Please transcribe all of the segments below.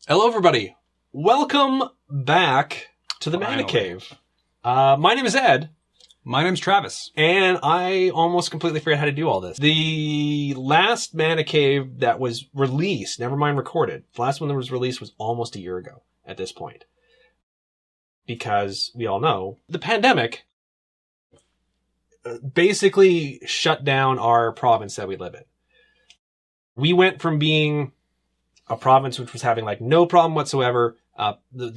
Hello, everybody. Welcome back to the Mana Cave. My name is Ed. My name's Travis. And I almost completely forgot how to do all this. The last Mana Cave that was released, never mind recorded, the last one that was released was almost a year ago at this point. Because we all know the pandemic basically shut down our province that we live in. We went from being a province which was having like no problem whatsoever, one of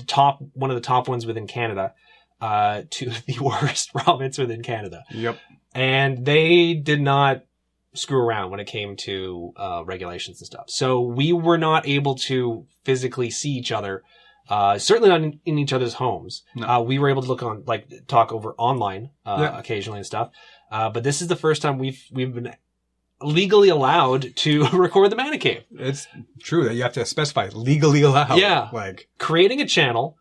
the top ones within Canada, to the worst province within Canada. Yep. And they did not screw around when it came to regulations and stuff. So we were not able to physically see each other, certainly not in each other's homes. No. We were able to talk over online occasionally and stuff. But this is the first time we've been legally allowed to record the Mana Cave. It's true that you have to specify legally allowed. Yeah. Like creating a channel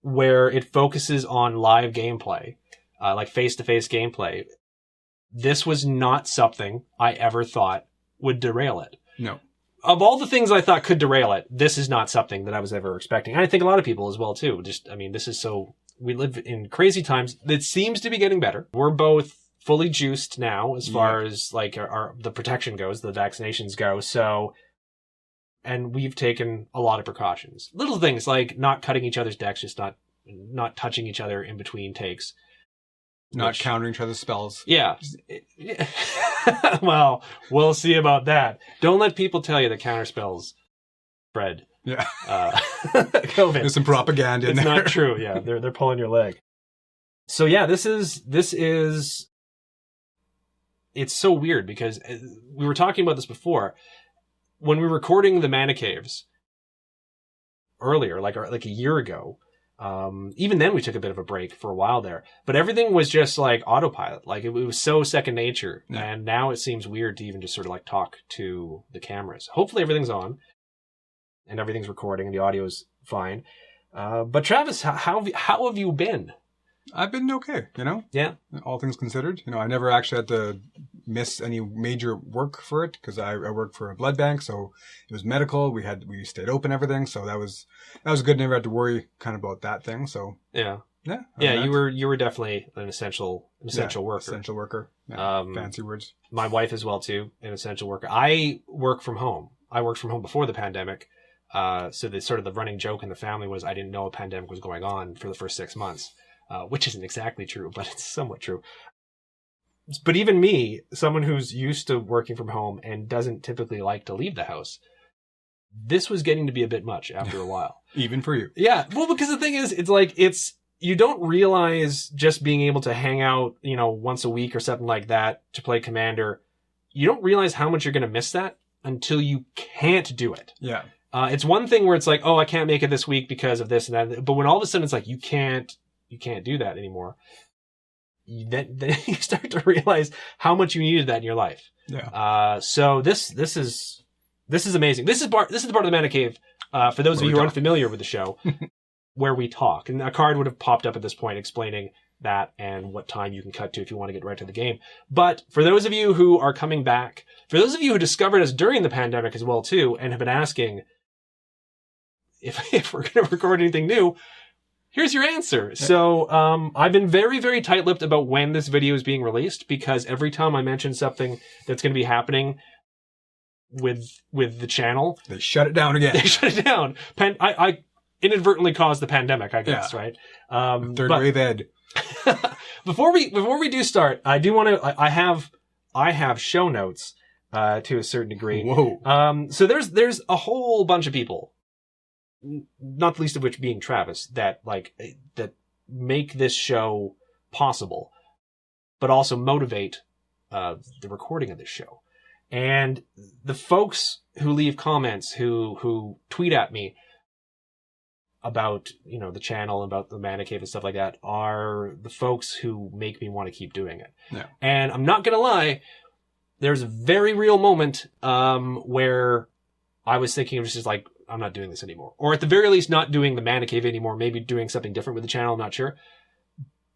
where it focuses on live gameplay, like face-to-face gameplay. This was not something I ever thought would derail it. No. Of all the things I thought could derail it, this is not something that I was ever expecting. And I think a lot of people as well, too. We live in crazy times. It seems to be getting better. We're both fully juiced now as far as like the protection goes, the vaccinations go. So, and we've taken a lot of precautions. Little things like not cutting each other's decks, just not touching each other in between takes. Not countering each other's spells. Yeah. Well, we'll see about that. Don't let people tell you that counter spells spread. Yeah. COVID. There's some propaganda in there. It's not true. Yeah. They're pulling your leg. So yeah, this is, it's so weird because we were talking about this before. When we were recording the Mana Caves earlier, like a year ago, even then we took a bit of a break for a while there, but everything was just like autopilot. Like it was so second nature. Yeah. And now it seems weird to even just sort of like talk to the cameras. Hopefully everything's on and everything's recording and the audio's fine. But Travis, how have you been? I've been okay, Yeah. All things considered. I never actually had to miss any major work for it because I work for a blood bank, so it was medical. We stayed open, everything, so that was good. Never had to worry kind of about that thing. So yeah. You were definitely an essential worker. Essential worker. Yeah, fancy words. My wife as well too, an essential worker. I work from home. I worked from home before the pandemic. So the running joke in the family was I didn't know a pandemic was going on for the first 6 months. Which isn't exactly true, but it's somewhat true. But even me, someone who's used to working from home and doesn't typically like to leave the house, this was getting to be a bit much after a while. Even for you. Yeah. Well, because the thing is, you don't realize just being able to hang out, once a week or something like that to play Commander. You don't realize how much you're going to miss that until you can't do it. Yeah. It's one thing where it's like, oh, I can't make it this week because of this and that. But when all of a sudden it's like, you can't do that anymore. Then you start to realize how much you needed that in your life. Yeah. So this is amazing. This is the part of the Mana Cave, for those of you who are unfamiliar with the show, where we talk. And a card would have popped up at this point explaining that and what time you can cut to if you want to get right to the game. But for those of you who are coming back, for those of you who discovered us during the pandemic as well too, and have been asking if we're going to record anything new, here's your answer. So, I've been very, very tight-lipped about when this video is being released because every time I mention something that's going to be happening with the channel, they shut it down again. They shut it down. I inadvertently caused the pandemic, I guess, right? Third wave Ed. Before we do start, I do want to. I have show notes to a certain degree. Whoa. So there's a whole bunch of people, not the least of which being Travis, that make this show possible, but also motivate the recording of this show. And the folks who leave comments, who tweet at me about, the channel, about the Mana Cave and stuff like that, are the folks who make me want to keep doing it. Yeah. And I'm not going to lie, there's a very real moment where I was thinking of just like, I'm not doing this anymore. Or at the very least, not doing the Mana Cave anymore. Maybe doing something different with the channel. I'm not sure.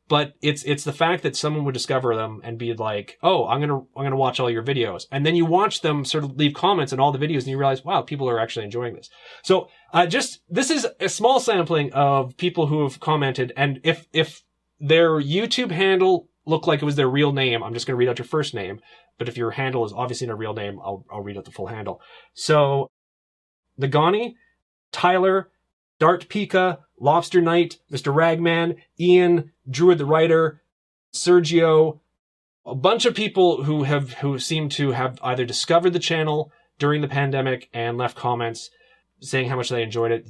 But it's the fact that someone would discover them and be like, oh, I'm gonna watch all your videos. And then you watch them sort of leave comments in all the videos and you realize, wow, people are actually enjoying this. So, this is a small sampling of people who have commented. And if their YouTube handle looked like it was their real name, I'm just going to read out your first name. But if your handle is obviously not a real name, I'll read out the full handle. So, Nagani, Tyler, Dart Pika, Lobster Knight, Mr. Ragman, Ian, Druid the Writer, Sergio, a bunch of people who seem to have either discovered the channel during the pandemic and left comments saying how much they enjoyed it.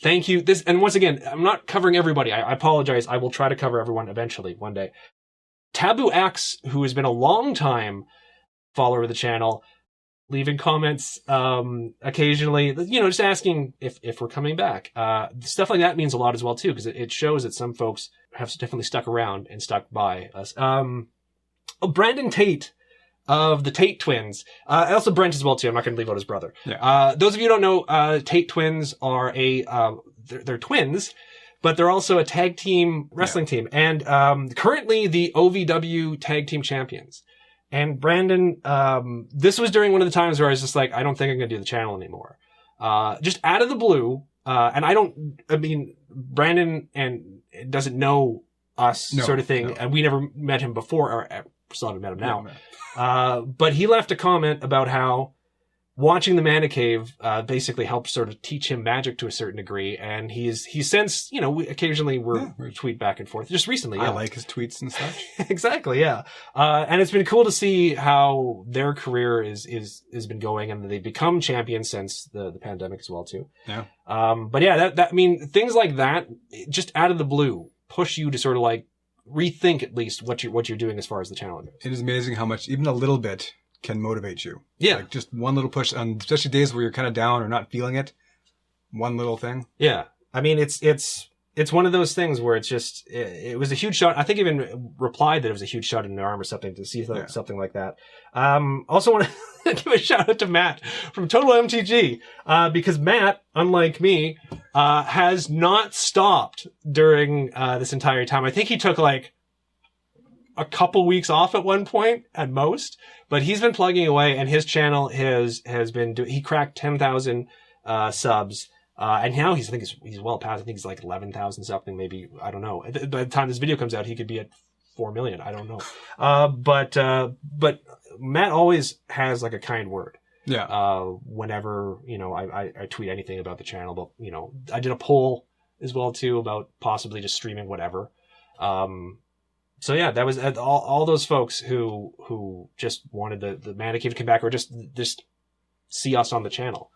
Thank you. And once again, I'm not covering everybody. I apologize. I will try to cover everyone eventually one day. Taboo Axe, who has been a long time follower of the channel, leaving comments occasionally, just asking if we're coming back. Stuff like that means a lot as well too, because it shows that some folks have definitely stuck around and stuck by us. Brandon Tate of the Tate Twins, also Brent as well too. I'm not going to leave out his brother. Yeah. Those of you who don't know, Tate Twins are they're twins, but they're also a tag team wrestling team, and currently the OVW tag team champions. And Brandon, this was during one of the times where I was just like, I don't think I'm going to do the channel anymore. Just out of the blue. Brandon doesn't know us sort of thing. No. And we never met him before, or still haven't met him now. But he left a comment about how watching the Mana Cave, basically helped sort of teach him magic to a certain degree. And he's since, occasionally we tweet back and forth just recently. Yeah. I like his tweets and such. Exactly. Yeah. And it's been cool to see how their career has been going, and they've become champions since the pandemic as well too. Yeah. But yeah, things like that, just out of the blue, push you to sort of like rethink at least what you're doing as far as the channel goes. It is amazing how much even a little bit can motivate you. Yeah. Like just one little push, on especially days where you're kind of down or not feeling it. One little thing. Yeah. I mean, it's one of those things where it's just, it was a huge shot. I think even replied that it was a huge shot in the arm or something to see something like that. Also want to give a shout out to Matt from Total MTG, because Matt, unlike me, has not stopped during, this entire time. I think he took like a couple weeks off at one point at most, but he's been plugging away, and his channel has been he cracked 10,000 subs, and now he's well past. I think he's like 11,000 something, maybe. I don't know. By the time this video comes out, he could be at 4 million. I don't know. But Matt always has like a kind word. Yeah. Whenever I tweet anything about the channel, but I did a poll as well too about possibly just streaming whatever. So yeah, that was all those folks who just wanted the Mana Cave to come back, or just see us on the channel.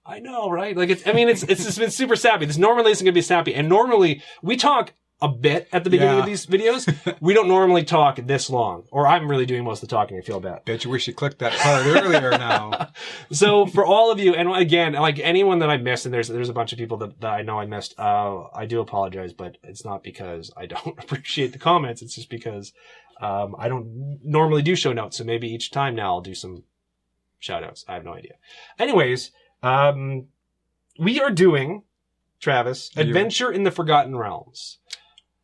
I know, right? Like it's just been super sappy. This normally isn't going to be sappy, and normally we talk a bit at the beginning of these videos. We don't normally talk this long, or I'm really doing most of the talking. I feel bad. Bet you wish you clicked that part earlier now. So for all of you, and again, like anyone that I missed, and there's a bunch of people that I know I missed, I do apologize, but it's not because I don't appreciate the comments. It's just because I don't normally do show notes, so maybe each time now I'll do some shout outs. I have no idea. Anyways, we are doing, Travis, Adventure in the Forgotten Realms,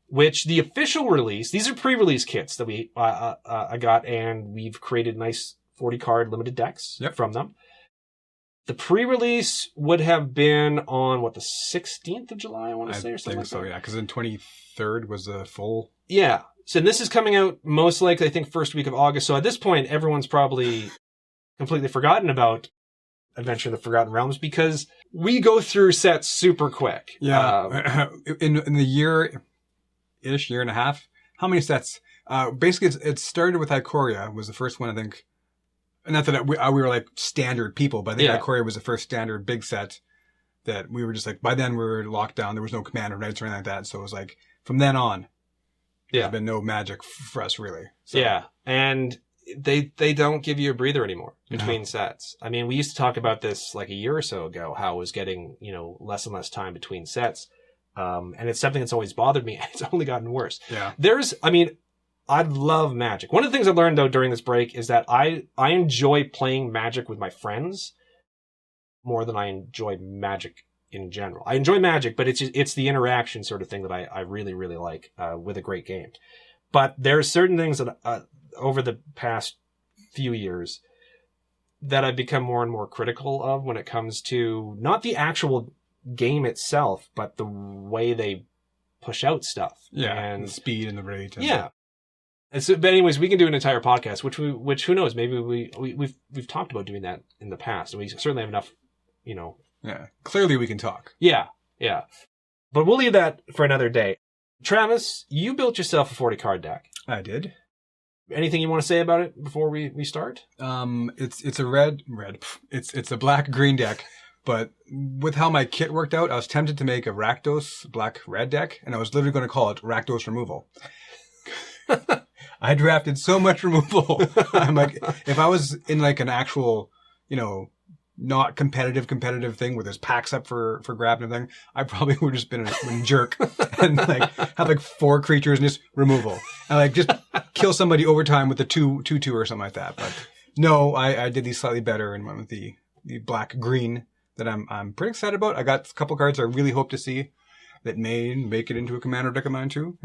which the official release, these are pre-release kits that I got, and we've created nice 40 card limited decks from them. The pre-release would have been on the 16th of July, I want to say, or something like that. Yeah, because then 23rd was the full. Yeah. So this is coming out most likely, I think, first week of August. So at this point, everyone's probably completely forgotten about Adventure in the Forgotten Realms, because we go through sets super quick. Yeah. In the year and a half. How many sets? Basically, it started with Ikoria, was the first one, I think. Not that we were like standard people, but I think Ikoria was the first standard big set that we were just like, by then we were locked down. There was no Commander Knights or anything like that. So it was like, from then on, there's been no magic for us, really. So. Yeah. And they don't give you a breather anymore between sets. I mean, we used to talk about this like a year or so ago, how it was getting, less and less time between sets. And it's something that's always bothered me, and it's only gotten worse. Yeah. I love Magic. One of the things I learned, though, during this break is that I enjoy playing Magic with my friends more than I enjoy Magic in general. I enjoy Magic, but it's the interaction sort of thing that I really, really like with a great game. But there are certain things that over the past few years that I've become more and more critical of when it comes to not the actual game itself, but the way they push out stuff. Yeah, and the speed and the rate. And yeah. And so, but anyways, we can do an entire podcast, which who knows? Maybe we've talked about doing that in the past, and we certainly have enough, you know. Yeah, clearly we can talk. Yeah. But we'll leave that for another day. Travis, you built yourself a 40 card deck. I did. Anything you want to say about it before we start? It's a red. It's a black-green deck. But with how my kit worked out, I was tempted to make a Rakdos black-red deck, and I was literally going to call it Rakdos Removal. I drafted so much removal. I'm like, if I was in like an actual, not competitive thing where there's packs up for grab and everything, I probably would have just been a jerk and like have like 4 creatures and just removal and like just kill somebody over time with the 2/2 or something like that. But no, I did these slightly better and went with the black-green that I'm pretty excited about. I got a couple cards I really hope to see that may make it into a commander deck of mine too,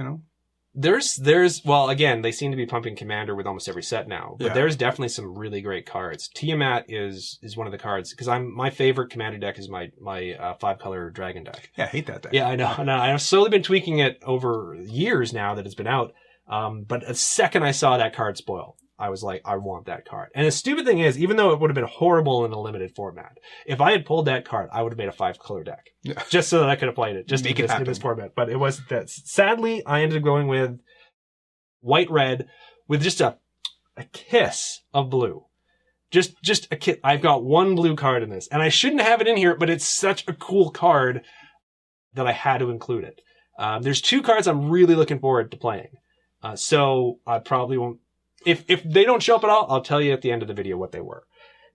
There's well, again, they seem to be pumping Commander with almost every set now, but there's definitely some really great cards. Tiamat is one of the cards because my favorite Commander deck is my 5-color Dragon deck. Yeah, I hate that deck. Yeah, I know. I've slowly been tweaking it over years now that it's been out. But the second I saw that card spoil, I was like, I want that card. And the stupid thing is, even though it would have been horrible in a limited format, if I had pulled that card, I would have made a 5-color deck. Yeah. Just so that I could have played it, just in this format. But it wasn't that. Sadly, I ended up going with white-red with just a kiss of blue. Just a kiss. I've got 1 blue card in this. And I shouldn't have it in here, but it's such a cool card that I had to include it. There's 2 cards I'm really looking forward to playing. So I probably won't. If they don't show up at all, I'll tell you at the end of the video what they were.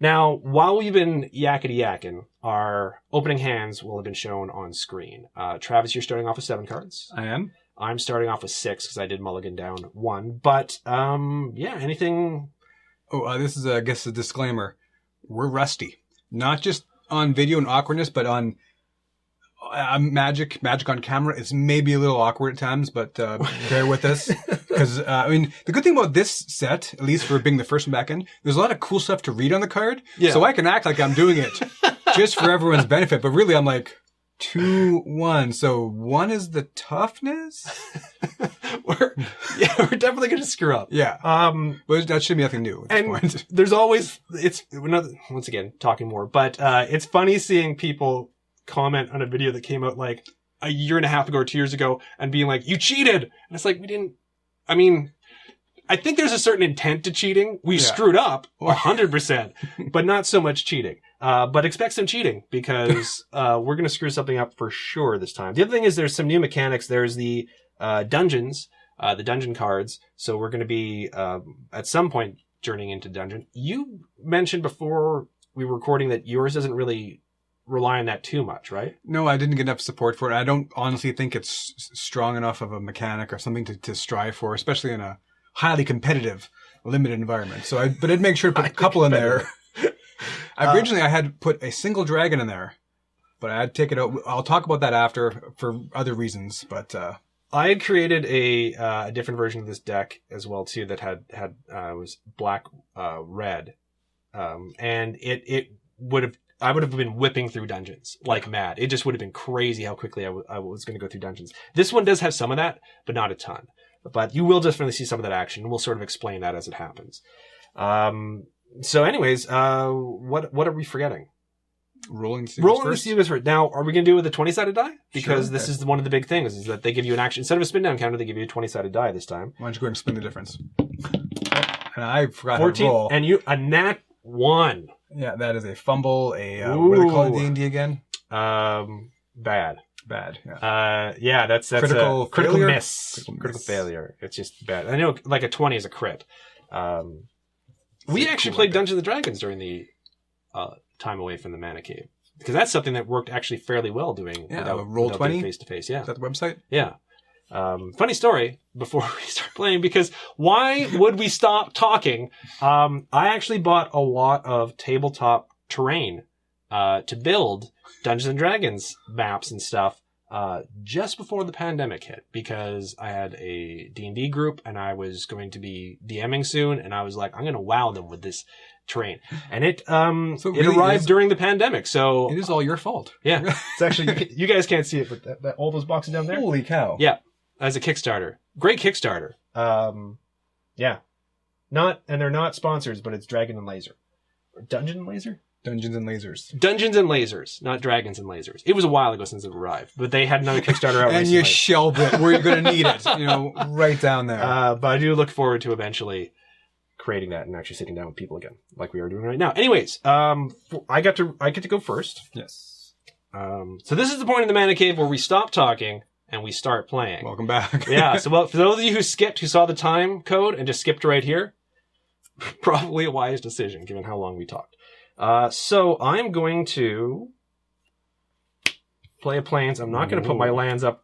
Now, while we've been yakety-yakking, our opening hands will have been shown on screen. Travis, you're starting off with 7 cards. I am. I'm starting off with 6 because I did mulligan down 1. But, anything... Oh, this is, I guess, a disclaimer. We're rusty. Not just on video and awkwardness, but on... Magic on camera is maybe a little awkward at times, but bear with us. Because, the good thing about this set, at least for being the first one back in, there's a lot of cool stuff to read on the card. Yeah. So I can act like I'm doing it just for everyone's benefit. But really, I'm like, 2-1. So 1 is the toughness? We're definitely going to screw up. Yeah. But that should be nothing new at this point. There's always, once again, talking more, but it's funny seeing people comment on a video that came out like a year and a half ago or 2 years ago and being like, you cheated. And it's like, I think there's a certain intent to cheating. We screwed up 100%, but not so much cheating. But expect some cheating because, we're going to screw something up for sure this time. The other thing is there's some new mechanics. There's the, dungeons, the dungeon cards. So we're going to be, at some point journeying into dungeon. You mentioned before we were recording that yours doesn't really rely on that too much, right? No, I didn't get enough support for it. I don't honestly think it's strong enough of a mechanic or something to strive for, especially in a highly competitive, limited environment. But I'd make sure to put a couple in there. Originally, I had put a single dragon in there, but I'd take it out. I'll talk about that after for other reasons, but... I had created a different version of this deck as well, too, that was black, red. And I would have been whipping through dungeons like mad. It just would have been crazy how quickly I was going to go through dungeons. This one does have some of that, but not a ton. But you will definitely see some of that action, and we'll sort of explain that as it happens. So anyways, what are we forgetting? Rolling the Seagulls first. Now, are we going to do it with a 20-sided die? Because this is one of the big things, is that they give you an action. Instead of a spin down counter, they give you a 20-sided die this time. Why don't you go ahead and spin the difference? And I forgot 14, how to roll. And a nat 1. Yeah, that is a fumble, what do they call it in D&D again? Bad. Yeah. That's critical miss. Critical failure. It's just bad. I know, like a 20 is a crit. We actually played Dungeons and Dragons during the time away from the Mana Cave, because that's something that worked actually fairly well doing without Roll20 face to face. Yeah, is that the website? Yeah. Funny story before we start playing, because why would we stop talking? I actually bought a lot of tabletop terrain to build Dungeons and Dragons maps and stuff just before the pandemic hit, because I had a D&D group and I was going to be DMing soon, and I was like, I'm going to wow them with this terrain. And it arrived during the pandemic, so it is all your fault. Yeah. It's actually, you guys can't see it, but all those boxes down there. Holy cow. Yeah. As a Kickstarter. Great Kickstarter. Yeah. They're not sponsors, but it's Dragon and Laser. Or Dungeon and Laser? Dungeons and Lasers. Dungeons and Lasers, not Dragons and Lasers. It was a while ago since it arrived, but they had another Kickstarter out and recently. you shelved it where you're going to need it, right down there. But I do look forward to eventually creating that and actually sitting down with people again, like we are doing right now. Anyways, I get to go first. Yes. So this is the point in the Mana Cave where we stop talking and we start playing. Welcome back. Yeah. So, for those of you who saw the time code and just skipped right here, probably a wise decision given how long we talked. So I'm going to play a Plains. I'm not going to put my lands up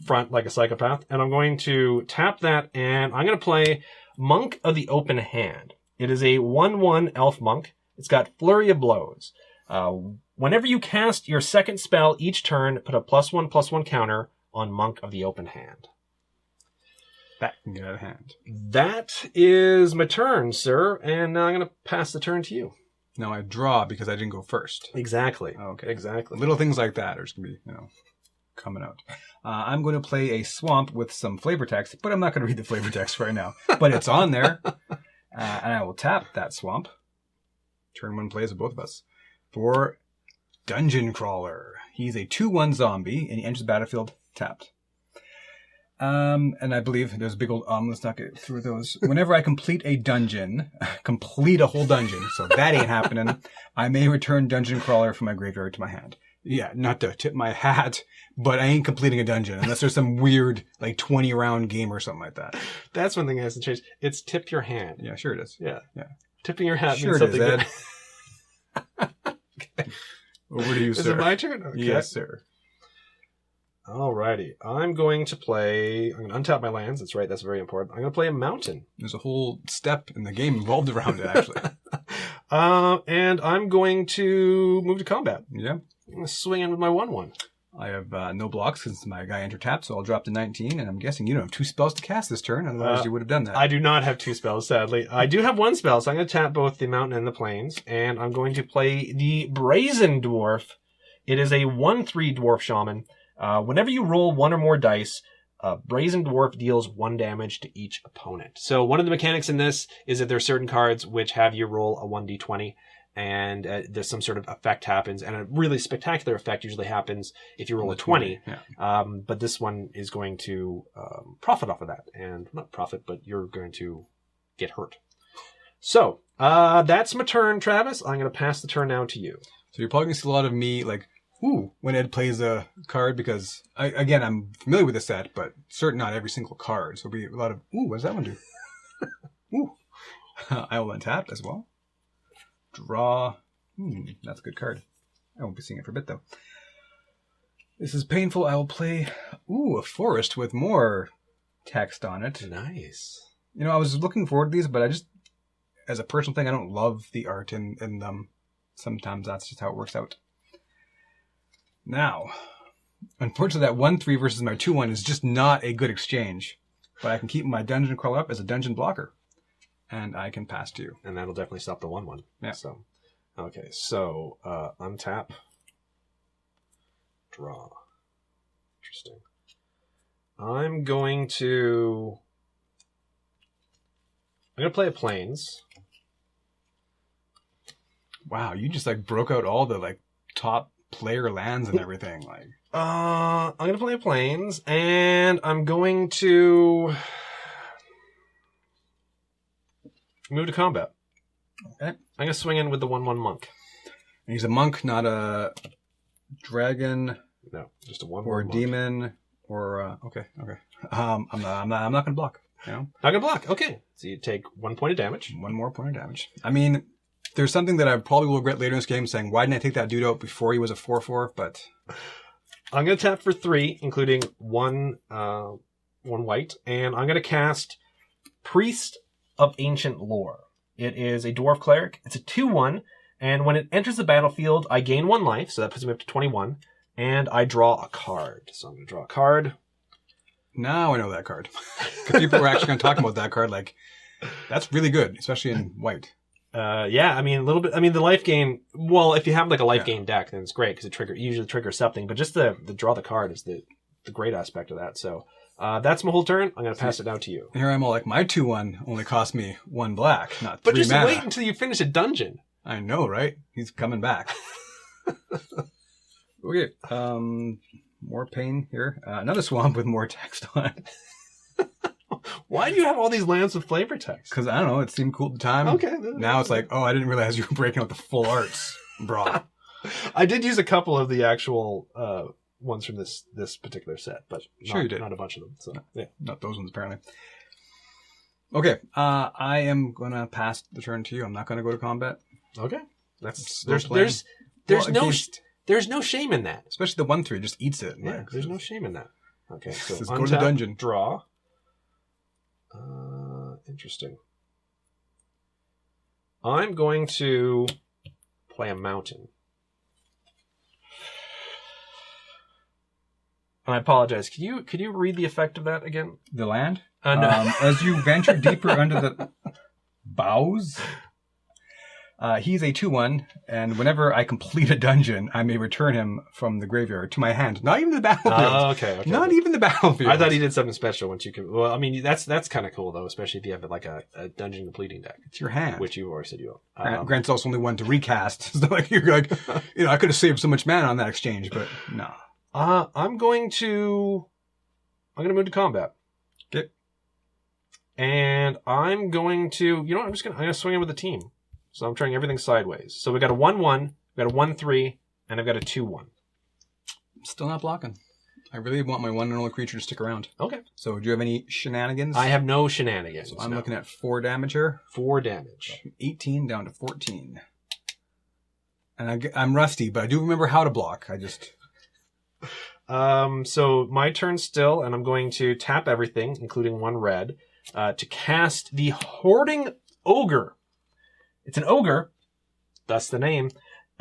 front like a psychopath, and I'm going to tap that, and I'm going to play Monk of the Open Hand. It is a 1/1 elf monk. It's got Flurry of Blows. Whenever you cast your second spell each turn, put a +1/+1 counter on Monk of the Open Hand. That can get out of hand. That is my turn, sir, and now I'm going to pass the turn to you. Now I draw because I didn't go first. Exactly. Okay. Exactly. Little things like that are just going to be, coming out. I'm going to play a swamp with some flavor text, but I'm not going to read the flavor text right now. But it's on there. And I will tap that swamp. Turn 1 plays with both of us. For Dungeon Crawler. He's a 2/1 zombie, and he enters the battlefield tapped. And I believe there's a big old let's not get through those. Whenever I complete a dungeon, complete a whole dungeon, so that ain't happening, I may return Dungeon Crawler from my graveyard to my hand. Yeah, not to tip my hat, but I ain't completing a dungeon unless there's some weird, 20 round game or something like that. That's one thing that hasn't changed. It's tip your hand. Yeah, sure it is. Yeah. Yeah. Tipping your hat Sure means something it is, good. Okay. Over to you, sir. Is it my turn? Okay. Yes, sir. Alrighty. I'm going to untap my lands. That's right. That's very important. I'm going to play a mountain. There's a whole step in the game involved around it, actually. And I'm going to move to combat. Yeah. I'm going to swing in with my 1/1. I have no blocks since my guy entered tap, so I'll drop to 19, and I'm guessing you don't have 2 spells to cast this turn, otherwise you would have done that. I do not have 2 spells, sadly. I do have 1 spell, so I'm going to tap both the mountain and the plains, and I'm going to play the Brazen Dwarf. It is a 1/3 Dwarf Shaman. Whenever you roll 1 or more dice, Brazen Dwarf deals 1 damage to each opponent. So one of the mechanics in this is that there are certain cards which have you roll a 1d20, and there's some sort of effect happens, and a really spectacular effect usually happens if you roll a 20. Yeah. But this one is going to profit off of that. And not profit, but you're going to get hurt. So that's my turn, Travis. I'm going to pass the turn now to you. So you're probably going to see a lot of me, when Ed plays a card, because, I'm familiar with the set, but certainly not every single card. So it'll be a lot of, what does that one do? Ooh. I will untap as well. Draw. That's a good card. I won't be seeing it for a bit, though. This is painful. I will play, a forest with more text on it. Nice. I was looking forward to these, but I just, as a personal thing, I don't love the art in them. Sometimes that's just how it works out. Now, unfortunately, that 1/3 versus my 2/1 is just not a good exchange. But I can keep my Dungeon Crawler up as a dungeon blocker. And I can pass to you. And that'll definitely stop the 1/1. Yeah. So, okay. So, untap. Draw. Interesting. I'm going to play a Plains. Wow, you just broke out all the top player lands and everything. I'm going to play a Plains, and I'm going to move to combat. Okay. I'm going to swing in with the 1/1 monk. And he's a monk, not a dragon. No, just a 1/1 or a monk. demon or okay. I'm not going to block. Not going to block. Okay. So you take 1 point of damage. 1 more point of damage. I mean, there's something that I probably will regret later in this game, saying, why didn't I take that dude out before he was a 4/4? But I'm going to tap for 3, including one white, and I'm going to cast Priest of Ancient Lore. It is a dwarf cleric. It's a 2/1, And when it enters the battlefield, I gain 1 life, so that puts me up to 21, and I draw a card. So I'm going to draw a card. Now I know that card. Because people were actually going to talk about that card. Like, that's really good, especially in white. Yeah, I mean, a little bit. I mean, the life gain. Well, if you have like a life gain deck, then it's great because it usually triggers something. But just the draw the card is the great aspect of that. So that's my whole turn. I'm going to pass it down to you. And here I'm all like, my 2/1 only cost me 1 black, not 3 But just mana. wait until you finish a dungeon. I know, right? He's coming back. Okay, more pain here. Another swamp with more text on it. Why do you have all these lands with flavor text? Because, I don't know, it seemed cool at the time. Okay. Now it's like, oh, I didn't realize you were breaking out the full arts, bro. I did use a couple of the actual ones from this particular set, but Sure you did. Not a bunch of them. So yeah. Not those ones, apparently. Okay, I am going to pass the turn to you. I'm not going to go to combat. Okay. There's no shame in that. Especially the 1/3 just eats it. Yeah, there's no shame in that. Okay, so Says go to the dungeon. Draw. Interesting. I'm going to play a mountain. And I apologize. Could you read the effect of that again? The land? No. As you venture deeper under the boughs, he's a 2/1, and whenever I complete a dungeon, I may return him from the graveyard to my hand. Not even the battlefield. Okay. Not even the battlefield. I thought he did something special once you can. Well, I mean, that's kind of cool though, especially if you have like a dungeon completing deck. It's your hand. Which you already said you own. Grant's also only one to recast. So like you're like, I could have saved so much mana on that exchange, but no. I'm going to move to combat. Okay. And I'm going to, I'm going to swing in with the team. So I'm trying everything sideways. So we got a 1/1, we got a 1/3, and I've got a 2/1. Still not blocking. I really want my one and only creature to stick around. Okay. So do you have any shenanigans? I have no shenanigans. So I'm looking at 4 damage here. 4 damage. 18 down to 14. And I'm rusty, but I do remember how to block. I just... So my turn still, and I'm going to tap everything, including 1 red, to cast the Hoarding Ogre. It's an ogre, thus the name.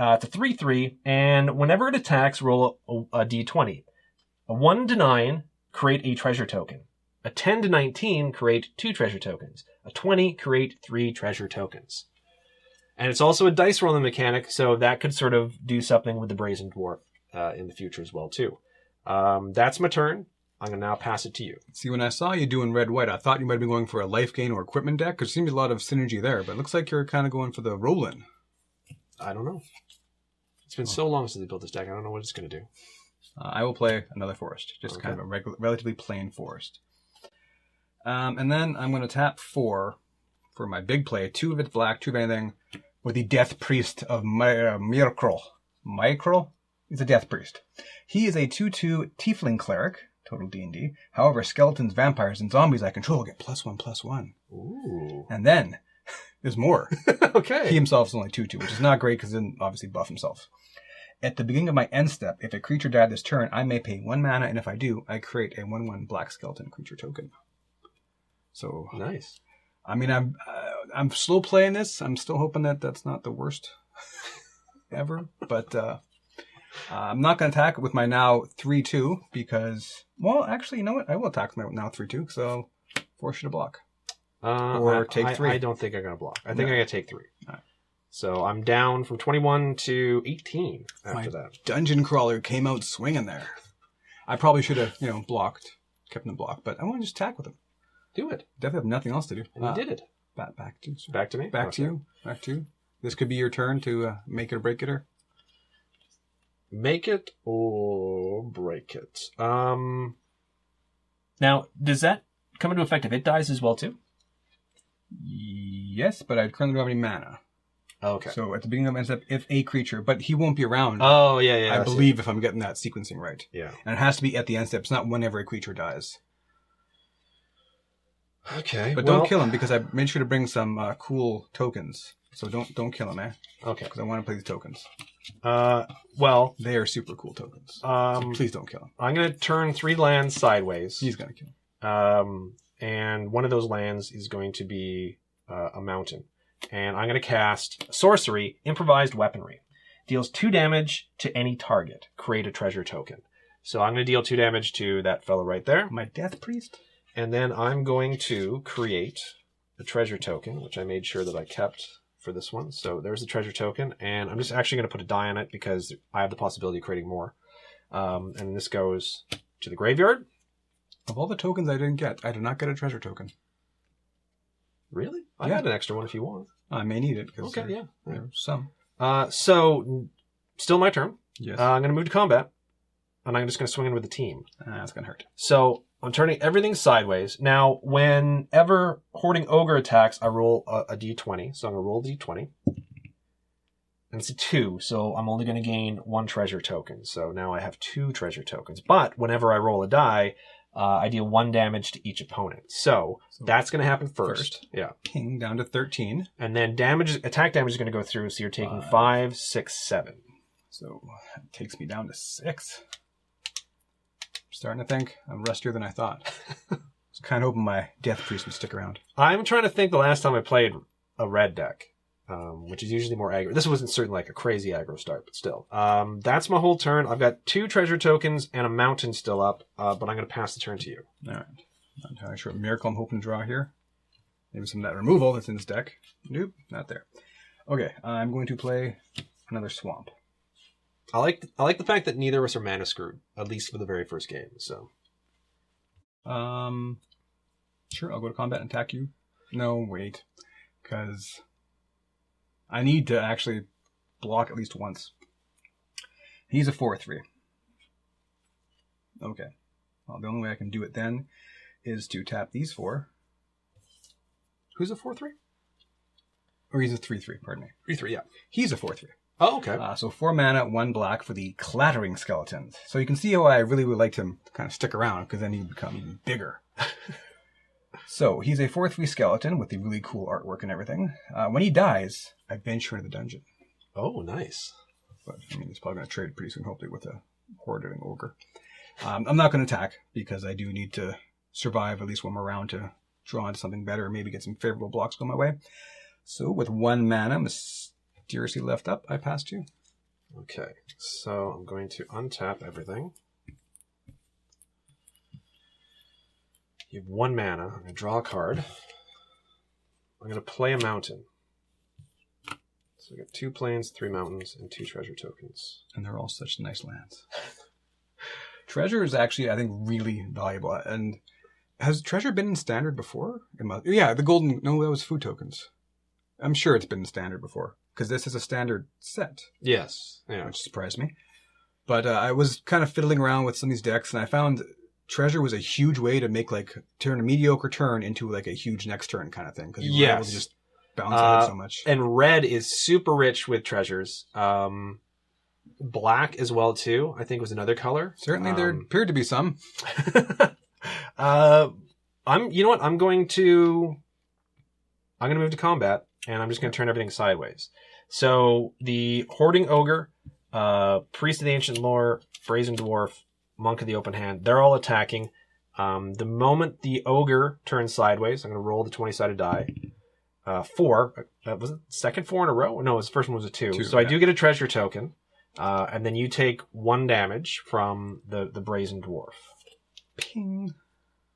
It's a 3/3, and whenever it attacks, roll a d20. A 1 to 9, create a treasure token. A 10 to 19, create 2 treasure tokens. A 20, create 3 treasure tokens. And it's also a dice rolling mechanic, so that could sort of do something with the Brazen Dwarf in the future as well, too. That's my turn. I'm going to now pass it to you. See, when I saw you doing red-white, I thought you might be going for a life gain or equipment deck, because there seems a lot of synergy there, but it looks like you're kind of going for the roll-in. I don't know. It's been so long since they built this deck, I don't know what it's going to do. I will play another forest, just kind of a relatively plain forest. And then I'm going to tap 4 for my big play. 2 of it's black, 2 of anything, with the Death Priest of Myrkril. Myrkril? He's a Death Priest. He is a 2/2 Tiefling Cleric. Total D&D. However, skeletons, vampires, and zombies I control get +1/+1. Ooh. And then, there's more. Okay. He himself is only 2/2, which is not great because then obviously buff himself. At the beginning of my end step, if a creature died this turn, I may pay 1 mana, and if I do, I create a 1/1 black skeleton creature token. So nice. I mean, I'm slow playing this. I'm still hoping that that's not the worst ever, but I'm not going to attack it with my now 3/2 because, well, actually, you know what? I will attack with my now 3/2 because I'll force you to block. Or take 3. I don't think I'm going to block. I think I'm going to take 3. Right. So I'm down from 21 to 18 after that. Dungeon crawler came out swinging there. I probably should have, blocked, kept him blocked, but I want to just attack with him. Do it. Definitely have nothing else to do. And you did it. Back to you. Back to me? Back to you. Back to you. This could be your turn to make it or break it or... Make it or break it. Now, does that come into effect if it dies as well, too? Yes, but I currently don't have any mana. Okay. So at the beginning of my step, if a creature, but he won't be around. Oh, yeah. I believe if I'm getting that sequencing right. Yeah. And it has to be at the end step. It's not whenever a creature dies. Okay. But don't kill him because I made sure to bring some cool tokens. So don't kill him, eh? Okay. Because I want to play these tokens. Well, they are super cool tokens. So please don't kill him. I'm going to turn 3 lands sideways. He's going to kill him. And one of those lands is going to be a mountain. and I'm going to cast Sorcery, Improvised Weaponry. Deals 2 damage to any target. Create a treasure token. So I'm going to deal 2 damage to that fellow right there. My Death Priest? And then I'm going to create a treasure token, which I made sure that I kept for this one. So there's the treasure token, and I'm just actually going to put a die on it because I have the possibility of creating more. And this goes to the graveyard. Of all the tokens I didn't get, I did not get a treasure token. Really? I had an extra one if you want. I may need it. Okay, yeah. There's some. So, still my turn. Yes. I'm going to move to combat, and I'm just going to swing in with the team. That's going to hurt. So, I'm turning everything sideways. Now, whenever Hoarding Ogre attacks, I roll a d20. So, I'm going to roll a d20. And it's a 2, so I'm only going to gain 1 treasure token. So, now I have 2 treasure tokens. But, whenever I roll a die, I deal 1 damage to each opponent. So that's going to happen first. Yeah. King down to 13. And then attack damage is going to go through, so you're taking 5, 6, 7. So it takes me down to 6. I'm starting to think I'm rustier than I thought. I was kind of hoping my Death Priest would stick around. I'm trying to think the last time I played a red deck, which is usually more aggro. This wasn't certainly like a crazy aggro start, but still. That's my whole turn. I've got 2 treasure tokens and a mountain still up, but I'm going to pass the turn to you. All right. Not entirely sure what miracle I'm hoping to draw here. Maybe some of that removal that's in this deck. Nope, not there. Okay, I'm going to play another swamp. I like the fact that neither of us are mana screwed, at least for the very first game. So, sure, I'll go to combat and attack you. No, wait, because I need to actually block at least once. He's a 4/3. Okay. Well, the only way I can do it then is to tap these 4. Who's a 4/3? Or he's a 3/3, pardon me. 3/3, yeah. He's a 4/3. Oh, okay. So 4 mana, 1 black for the Clattering Skeletons. So you can see how I really would like him to kind of stick around, because then he'd become even bigger. So he's a 4/3 skeleton with the really cool artwork and everything. When he dies, I venture into the dungeon. Oh, nice. But I mean, he's probably going to trade pretty soon, hopefully, with a hoarding ogre. I'm not going to attack because I do need to survive at least one more round to draw into something better, maybe get some favorable blocks going my way. So with 1 mana mysteriously left up, I pass to you. Okay, so I'm going to untap everything. You have 1 mana. I'm going to draw a card. I'm going to play a mountain. So we got 2 plains, 3 mountains, and 2 treasure tokens. And they're all such nice lands. Treasure is actually, I think, really valuable. And has treasure been in standard before? Yeah, the golden... No, that was food tokens. I'm sure it's been in standard before, because this is a standard set. Yes. Yeah. Which surprised me. But I was kind of fiddling around with some of these decks, and I found treasure was a huge way to make, like, turn a mediocre turn into, like, a huge next turn kind of thing. Because you were able to just bounce out so much. And red is super rich with treasures. Black as well, too, I think was another color. Certainly there appeared to be some. You know what? I'm going to move to combat, and I'm just going to turn everything sideways. So the Hoarding Ogre, Priest of the Ancient Lore, Brazen Dwarf, Monk of the Open Hand, they're all attacking. The moment the Ogre turns sideways, I'm going to roll the 20-sided die. 4. Was it second 4 in a row? No, his first one was a 2. So I do get a treasure token. And then you take 1 damage from the Brazen Dwarf. Ping.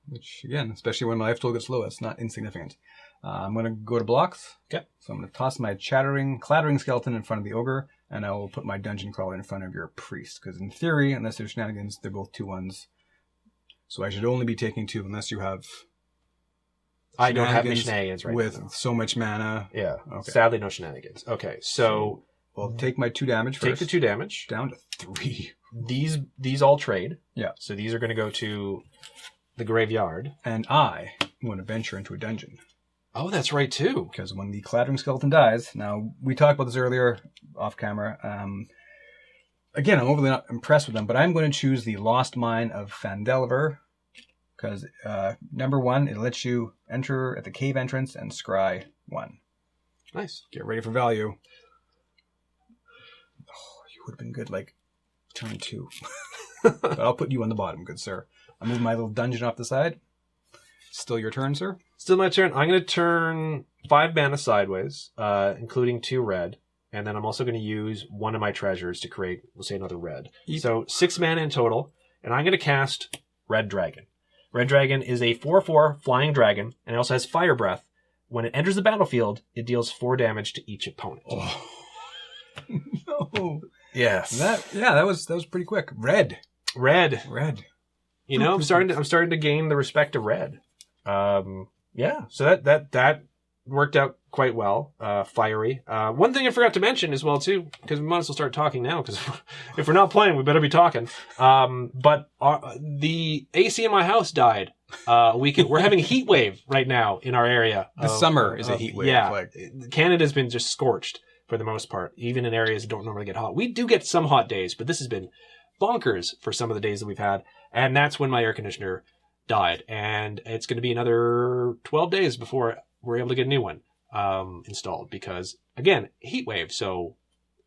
Which, again, especially when my life total gets low, it's not insignificant. I'm going to go to blocks. Okay. So I'm going to toss my clattering skeleton in front of the ogre, and I will put my dungeon crawler in front of your priest. Because in theory, unless there's shenanigans, they're both 2/1s. So I should only be taking 2 unless you have... I don't have any shenanigans right with now. So much mana. Yeah. Okay. Sadly, no shenanigans. Okay, so... Well, take my 2 damage first. Take the 2 damage. Down to 3. These all trade. Yeah. So these are going to go to the graveyard. And I want to venture into a dungeon. Oh, that's right, too. Because when the Clattering Skeleton dies... Now, we talked about this earlier off camera. Again, I'm overly not impressed with them, but I'm going to choose the Lost Mine of Phandelver. Because, number 1, it lets you enter at the cave entrance and scry 1. Nice. Get ready for value. Oh, you would have been good, like, turn 2. But I'll put you on the bottom, good sir. I'll move my little dungeon off the side. Still your turn, sir? Still my turn. I'm going to turn 5 mana sideways, including 2 red. And then I'm also going to use one of my treasures to create, we'll say, another red. Yep. So 6 mana in total. And I'm going to cast Red Dragon. Red Dragon is a 4/4 flying dragon, and it also has Fire Breath. When it enters the battlefield, it deals 4 damage to each opponent. Oh. No. Yes. That was pretty quick. Red. You know, I'm starting to gain the respect of red. Yeah. So that worked out quite well. Fiery. One thing I forgot to mention as well too, because we might as well start talking now, because if we're not playing, we better be talking. But the AC in my house died. We're having a heat wave right now in our area. The summer is a heat wave. Yeah. Like. Canada's been just scorched for the most part, even in areas that don't normally get hot. We do get some hot days, but this has been bonkers for some of the days that we've had. And that's when my air conditioner died. And it's going to be another 12 days before we're able to get a new one installed, because, again, heat wave, so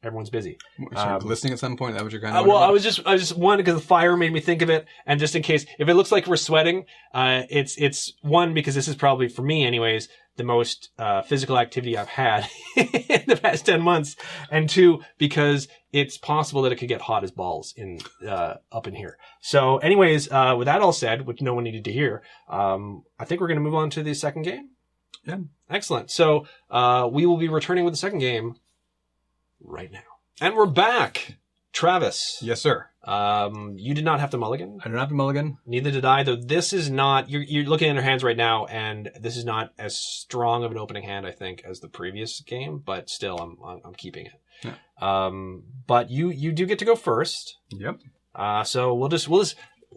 everyone's busy. So glistening at some point? That was your kind of... I was just one, because the fire made me think of it, and just in case, if it looks like we're sweating, it's one, because this is probably, for me anyways, the most physical activity I've had in the past 10 months, and 2, because it's possible that it could get hot as balls up in here. So anyways, with that all said, which no one needed to hear, I think we're going to move on to the second game. Yeah. Excellent. So we will be returning with the second game right now. And we're back. Travis. Yes, sir. You did not have to mulligan. I don't have to mulligan. Neither did I, though this is not... You're looking at your hands right now, and this is not as strong of an opening hand, I think, as the previous game, but still, I'm keeping it. Yeah. But you do get to go first. Yep. So we'll just...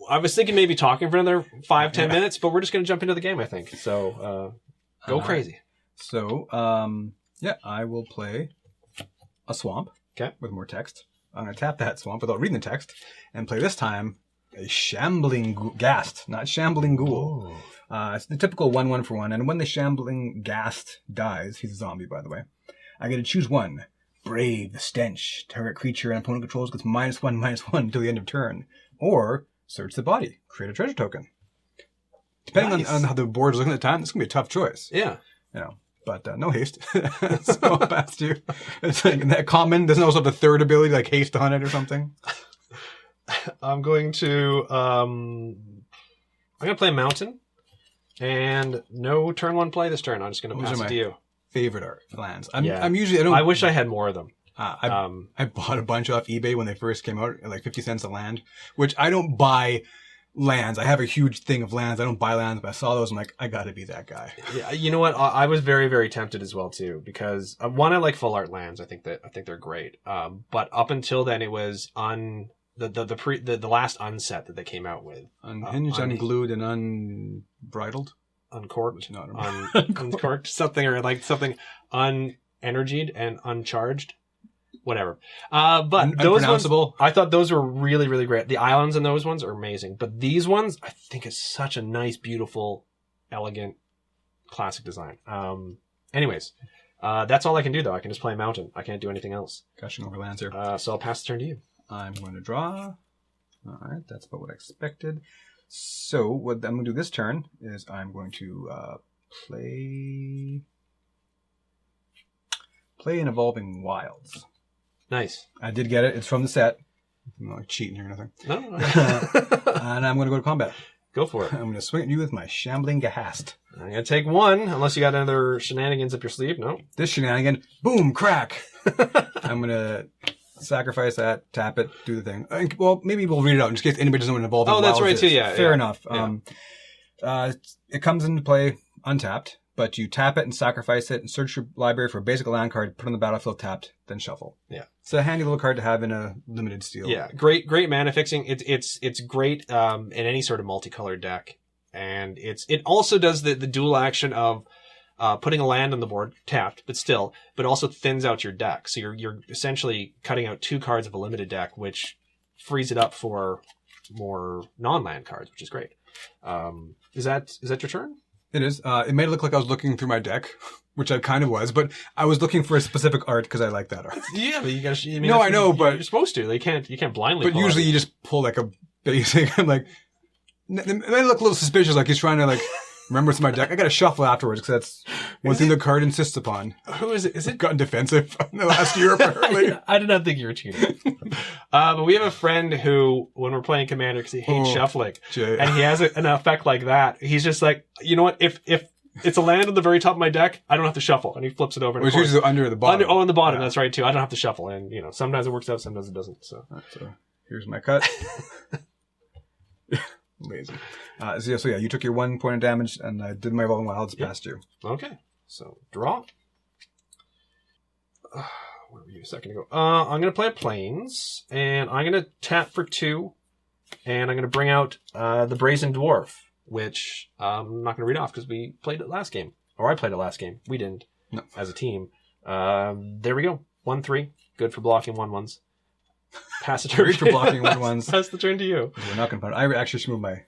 I was thinking maybe talking for another 5-10 minutes, but we're just going to jump into the game, I think. So go crazy. So, I will play a swamp. Okay. With more text. I'm going to tap that swamp without reading the text and play this time a shambling ghast, not shambling ghoul. It's the typical 1/1 for 1. And when the shambling ghast dies, he's a zombie, by the way, I get to choose one. Brave the stench. Target creature and opponent controls gets -1/-1 until the end of turn. Or search the body. Create a treasure token. Depending on how the board is looking at the time, this is going to be a tough choice. Yeah. You know. But no haste. So I'll pass to you. It's like that common. Doesn't also have the third ability, like haste on it or something. I'm going to play Mountain, and no turn 1 play this turn. I'm just going to pass it to you. Favorite lands. I'm usually. I wish I had more of them. I bought a bunch off eBay when they first came out at like 50 cents a land, which I don't buy lands. I have a huge thing of lands. I don't buy lands, but I saw those. I'm like, I gotta be that guy. Yeah, you know what? I was very, very tempted as well too, because one, I like full art lands. I think they're great. But up until then, it was the last unset that they came out with. Unhinged, unglued, and unbridled. Uncorked. Uncorked. Something, or like something unenergied and uncharged. Whatever. But those ones, I thought those were really, really great. The islands in those ones are amazing. But these ones, I think, is such a nice, beautiful, elegant, classic design. Anyways, that's all I can do, though. I can just play Mountain. I can't do anything else. Gosh, no lands here. So I'll pass the turn to you. I'm going to draw. All right, that's about what I expected. So what I'm going to do this turn is I'm going to play an Evolving Wilds. Nice. I did get it. It's from the set. I'm not like cheating here or nothing. No. And I'm going to go to combat. Go for it. I'm going to swing at you with my Shambling Ghast. I'm going to take one, unless you got another shenanigans up your sleeve. No. This shenanigan, boom, crack. I'm going to sacrifice that, tap it, do the thing. Well, maybe we'll read it out in case anybody doesn't know what Evolving Wilds is. Oh, that's right, too, yeah. Fair enough. Yeah. It comes into play untapped, but you tap it and sacrifice it and search your library for a basic land card, put on the battlefield tapped, then shuffle. Yeah. It's a handy little card to have in a limited steel. Yeah. Great mana fixing. It's great in any sort of multicolored deck. And it also does the dual action of putting a land on the board, tapped, but also thins out your deck. So you're essentially cutting out 2 cards of a limited deck, which frees it up for more non-land cards, which is great. Is that your turn? It is. It made it look like I was looking through my deck, which I kind of was, but I was looking for a specific art because I like that art. Yeah, but you gotta. I mean, no, I know, but you're supposed to. You can't blindly. But usually, you just pull like a basic. I'm like, it may look a little suspicious, like he's trying to like Remember, it's my deck. I got to shuffle afterwards because that's one thing the card insists upon. Who is it? Is it gotten defensive in the last year, apparently? I did not think you were cheating. But we have a friend who, when we're playing Commander, because he hates shuffling, and he has an effect like that, he's just like, you know what? If it's a land on the very top of my deck, I don't have to shuffle. And he flips it over. Which is under the bottom. On the bottom, that's right, too. I don't have to shuffle. And, sometimes it works out, sometimes it doesn't. So, so here's my cut. Lazy. So yeah, you took your 1 point of damage, and I did my Evolving Wilds past you. Okay. So, draw. Where were you a second ago? I'm going to play a Plains, and I'm going to tap for 2, and I'm going to bring out the Brazen Dwarf, which I'm not going to read off because we played it last game. Or I played it last game. We didn't. No. As a team. There we go. 1/3. Good for blocking 1/1s. Pass the turn. Great for blocking 1/1s. Pass the turn to you. We're not going to. I actually should move my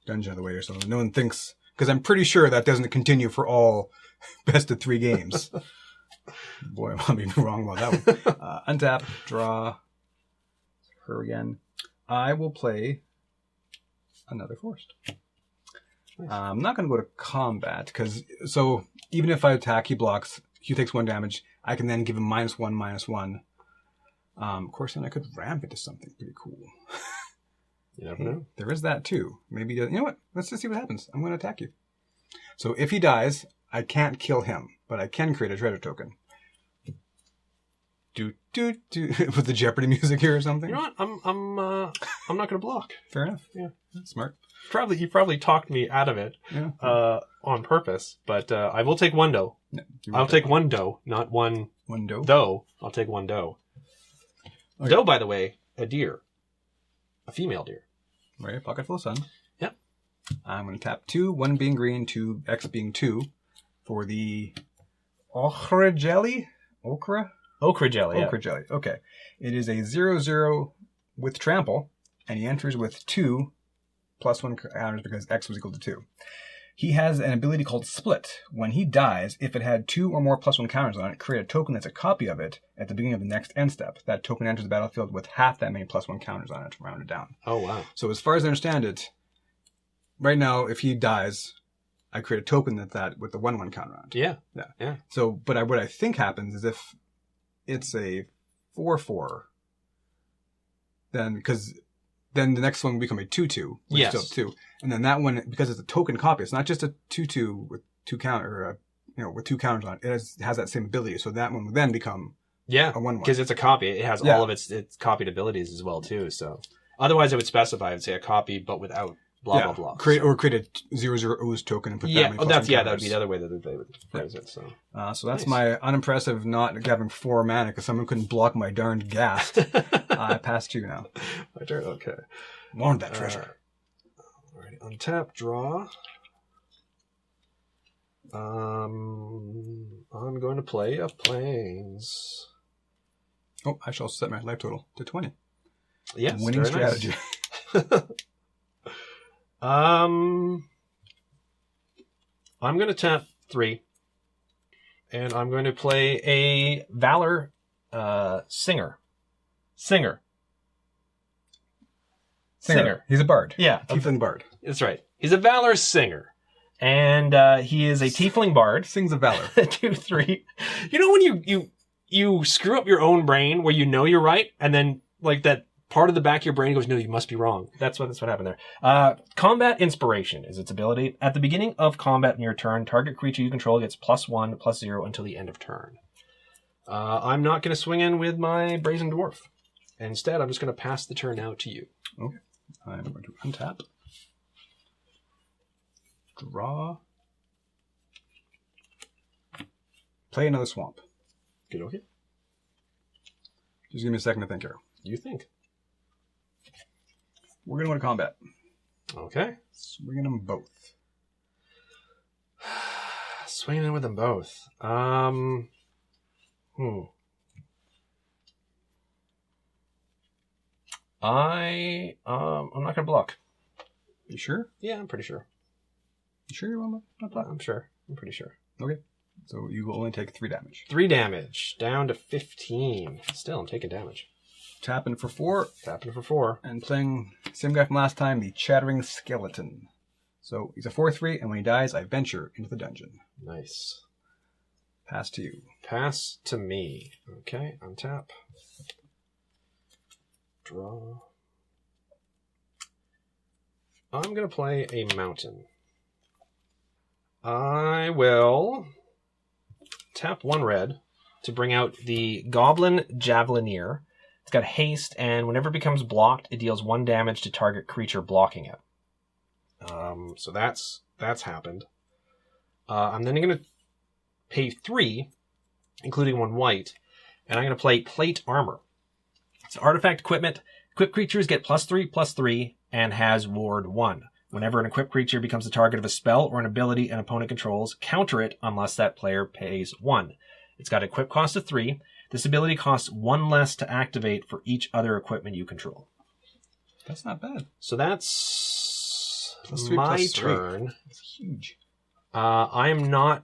dungeon out of the way or something. No one thinks, because I'm pretty sure that doesn't continue for all best of 3 games. Boy, I might be wrong about that one. Untap, draw, her again. I will play another forest. Nice. I'm not going to go to combat because even if I attack, he blocks. He takes 1 damage. I can then give him -1/-1. Of course, then I could ramp into something pretty cool. You never know. There is that too. Maybe you know what? Let's just see what happens. I'm going to attack you. So if he dies, I can't kill him, but I can create a treasure token. With the Jeopardy music here or something. You know what? I'm not going to block. Fair enough. Yeah, that's smart. You probably talked me out of it on purpose, but I will take 1 doe. No, I'll take 1 doe, not 1 doe. Doe. I'll take 1 doe. Okay. Doe, by the way, a deer, a female deer. Right, pocket full of sun. Yep. I'm going to tap 2, 1 being green, 2 X being 2 for the ochre jelly. Ochre jelly. Okay. It is a 0/0 with trample, and he enters with 2 +1 counters because X was equal to 2. He has an ability called Split. When he dies, if it had 2 or more +1 counters on it, create a token that's a copy of it at the beginning of the next end step. That token enters the battlefield with half that many +1 counters on it, rounded down. Oh, wow. So as far as I understand it, right now, if he dies, I create a token that with the 1/1 counter on it. Yeah. So, but what I think happens is if it's a 4/4, then the next one will become a 2/2. Yes. Still 2. And then that one, because it's a token copy, it's not just a 2/2 with 2 counter, with 2 counters on it. It has that same ability. So that one will then become a 1/1. Because it's a copy. It has all of its copied abilities as well too. So otherwise, I would specify. I would say a copy, but without blah blah. Create a 0/0 ooze token and put that many. That would be the other way that they would phrase it. So that's my unimpressive not having 4 mana because someone couldn't block my darned ghast. I passed you now. My turn. Okay. Wanted that treasure. Alright, untap, draw. I'm going to play a Plains. Oh, I shall set my life total to 20. Yes, winning strategy. Nice. I'm going to tap 3, and I'm going to play a Valor Singer. He's a bard. Yeah. Tiefling bard. That's right. He's a Valor Singer. And he is a Tiefling bard. Sings of Valor. 2/3. You know when you screw up your own brain where you know you're right, and then like that part of the back of your brain goes, no, you must be wrong. That's what happened there. Combat Inspiration is its ability. At the beginning of combat in your turn, target creature you control gets +1/+0 until the end of turn. I'm not going to swing in with my Brazen Dwarf. Instead, I'm just going to pass the turn now to you. Okay. I'm going to untap. Draw. Play another swamp. Good, okay. Just give me a second to think here. You think. We're going to go to combat. Okay. Swinging them both. Swinging in with them both. I'm not gonna block. You sure? Yeah, I'm pretty sure. You sure you won't block? I'm sure. I'm pretty sure. Okay. So you will only take 3 damage. 3 damage. Down to 15. Still, I'm taking damage. Tapping for 4. Tapping for 4. And playing same guy from last time, the Chattering Skeleton. So he's a 4/3, and when he dies, I venture into the dungeon. Nice. Pass to you. Pass to me. Okay, untap. Draw. I'm going to play a mountain. I will tap 1 red to bring out the Goblin Javelineer. It's got haste, and whenever it becomes blocked, it deals 1 damage to target creature blocking it. So that's happened. I'm then going to pay 3, including 1 white, and I'm going to play Plate Armor. It's artifact equipment. Equipped creatures get +3/+3 and has Ward 1. Whenever an equipped creature becomes the target of a spell or an ability an opponent controls, counter it unless that player pays 1. It's got equip cost of 3. This ability costs 1 less to activate for each other equipment you control. That's not bad. So that's +3, my +3. turn. That's huge. I am not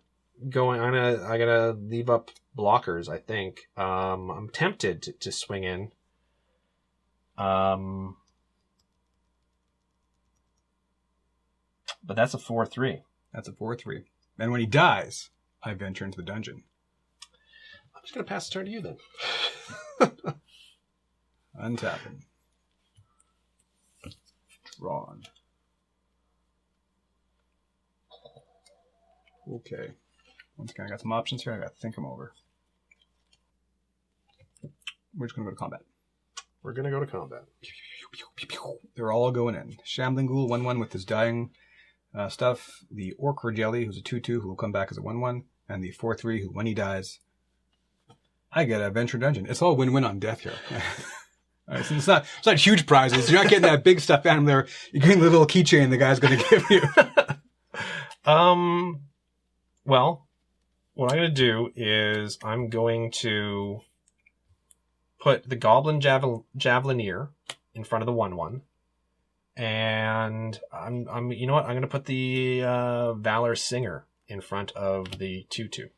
going. I gotta leave up blockers. I think. I'm tempted to swing in. But that's a 4/3. That's a 4/3. And when he dies, I venture into the dungeon. I'm just gonna pass the turn to you then. Untapping. Drawn. Okay. Once again, I got some options here. I got to think them over. We're just going to go to combat. We're gonna go to combat. They're all going in. Shambling Ghoul, 1/1 with his dying stuff. The Orc Jelly, who's a 2/2, who will come back as a 1/1. And the 4/3, who, when he dies, I get a Venture Dungeon. It's all win-win on death here. All right, so it's not huge prizes. You're not getting that big stuff out of there. You're getting the little keychain the guy's going to give you. Well, what I'm going to do is I'm going to put the Goblin Javelineer in front of the 1/1. And I'm you know what? I'm going to put the Valor Singer in front of the 2/2.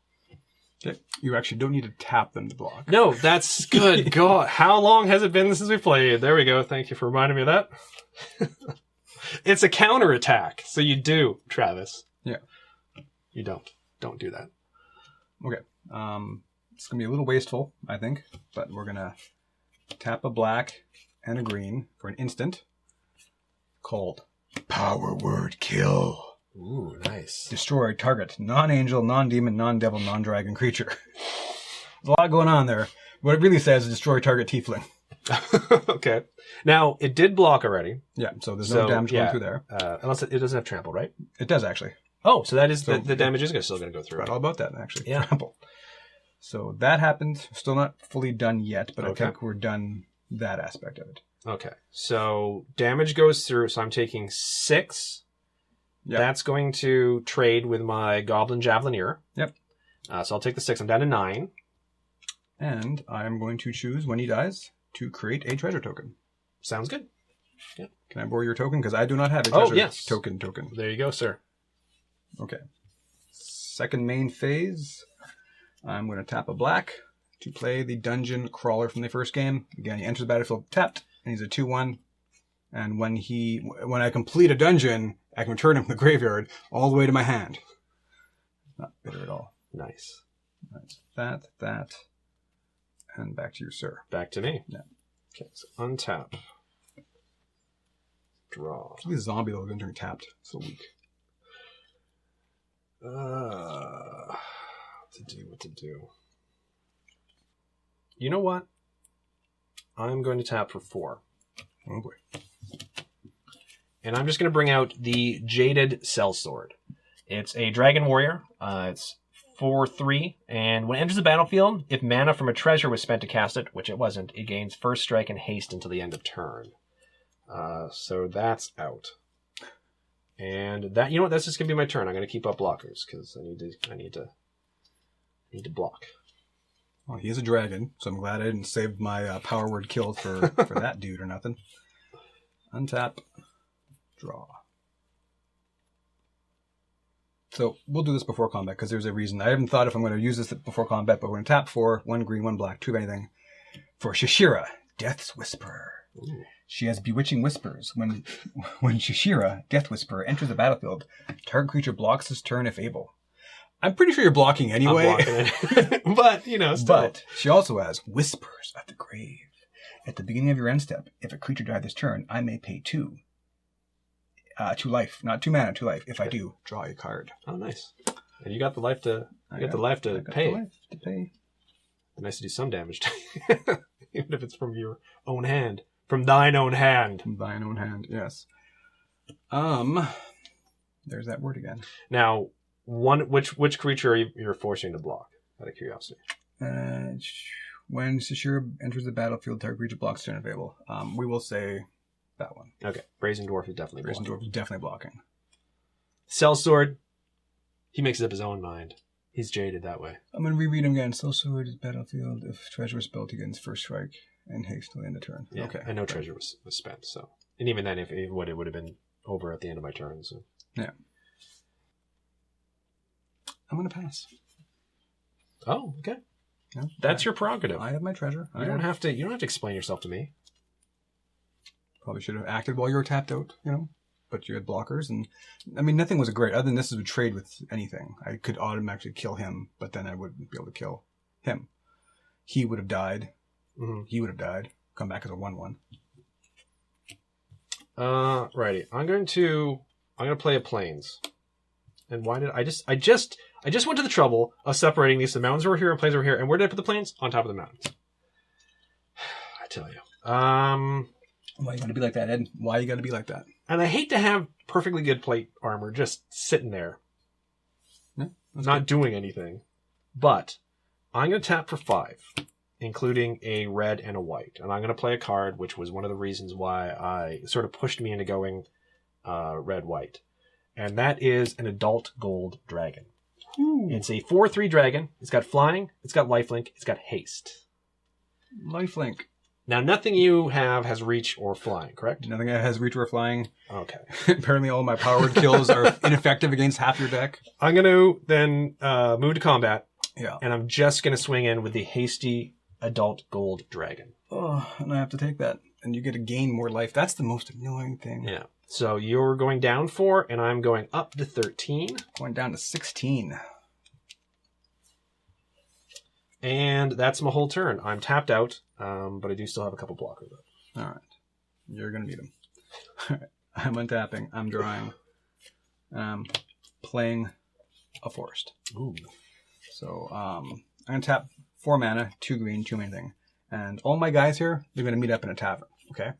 Okay. You actually don't need to tap them to block. No, that's good. God, how long has it been since we played? There we go. Thank you for reminding me of that. It's a counterattack. So you do, Travis. Yeah. You don't. Don't do that. Okay. It's going to be a little wasteful, I think, but we're going to tap a black and a green for an instant called Power Word Kill. Ooh, nice. Destroy target non-angel, non-demon, non-devil, non-dragon creature. There's a lot going on there. What it really says is destroy target tiefling. Okay. Now, it did block already. Yeah, so there's no damage going through there. Unless it doesn't have trample, right? It does, actually. Oh, so that is the damage is still going to go through. Right, all about that, actually. Yeah. Trample. So that happened. Still not fully done yet, but Okay. I think we're done that aspect of it. Okay. So damage goes through. So I'm taking 6. Yep. That's going to trade with my Goblin Javelineer. Yep. So I'll take the 6. I'm down to 9. And I'm going to choose, when he dies, to create a treasure token. Sounds good. Yeah. Can I borrow your token? Because I do not have a treasure yes. token. There you go, sir. Okay. Second main phase. I'm going to tap a black to play the Dungeon Crawler from the first game. Again, he enters the battlefield tapped, and he's a 2/1. And when I complete a dungeon, I can return him from the graveyard all the way to my hand. Not bitter at all. Nice. Right. That, and back to you, sir. Back to me. Yeah. Okay, so untap. Draw. It's really a zombie, though, entering tapped. So weak. What to do? You know what? I'm going to tap for 4. Oh, boy. And I'm just going to bring out the Jaded Sellsword. It's a Dragon Warrior. It's 4/3, and when it enters the battlefield, if mana from a treasure was spent to cast it, which it wasn't, it gains first strike and haste until the end of turn. So that's out. And that, you know what? That's just going to be my turn. I'm going to keep up blockers because I need to block. Well, he is a dragon, so I'm glad I didn't save my power word kill for that dude or nothing. Untap. Draw. So we'll do this before combat because there's a reason. I haven't thought if I'm going to use this before combat, but we're going to tap 4, 1 green, 1 black, 2 of anything for Shishira, Death's Whisperer. Ooh. She has Bewitching Whispers. When Shishira, Death Whisperer, enters the battlefield, target creature blocks this turn if able. I'm pretty sure you're blocking anyway. I'm blocking it. But, you know, still. But she also has Whispers of the Grave. At the beginning of your end step, if a creature died this turn, I may pay 2. 2 life. Not 2 mana, 2 life. If I do, Draw a card. Oh, nice. And you got the life to I pay. got the life to pay. Nice to do some damage to you. Even if it's from your own hand. From thine own hand. From thine own hand, yes. There's that word again. Now, which creature are you're forcing to block? Out of curiosity. When Shishira enters the battlefield, target creature blocks turn available. We will say that one. Okay. Brazen Dwarf is definitely Brazen blocking. Dwarf is definitely blocking. Sellsword. He makes it up his own mind. He's jaded that way. I'm going to reread him again. Sellsword is battlefield. If treasure is spelled against first strike and haste till the end of turn. Yeah, Okay. and no treasure was spent, so. And even then, if it would have been over at the end of my turn, so. Yeah. I'm going to pass. Oh, okay. No, That's your prerogative. I have my treasure. You don't have to explain yourself to me. Probably should have acted while you were tapped out, but you had blockers, and I mean, nothing was great. Other than this is a trade with anything. I could automatically kill him, but then I wouldn't be able to kill him. He would have died. Mm-hmm. He would have died. Come back as a 1/1. Righty. I'm gonna play a plains. And why did I just went to the trouble of separating these. The mountains over here and plains over here. And where did I put the plains? On top of the mountains. I tell you. Why you gotta be like that, Ed? Why you gotta be like that? And I hate to have perfectly good plate armor just sitting there. Yeah, not doing anything. But I'm going to tap for 5, including a red and a white. And I'm going to play a card, which was one of the reasons why I sort of pushed me into going red-white. And that is an adult gold dragon. Ooh. It's a 4/3 dragon. It's got flying. It's got lifelink. It's got haste. Lifelink. Now, nothing you have has reach or flying, correct? Nothing that has reach or flying. Okay. Apparently all my powered kills are ineffective against half your deck. I'm going to then move to combat. Yeah. And I'm just going to swing in with the hasty adult gold dragon. Oh, and I have to take that. And you get to gain more life. That's the most annoying thing. Yeah. So you're going down 4, and I'm going up to 13. Going down to 16. And that's my whole turn. I'm tapped out, but I do still have a couple blockers left. All right. You're going to need them. All right. I'm untapping. I'm drawing. Playing a forest. Ooh. So I'm going to tap 4 mana, 2 green, 2 anything. And all my guys here, they're going to meet up in a tavern. Okay?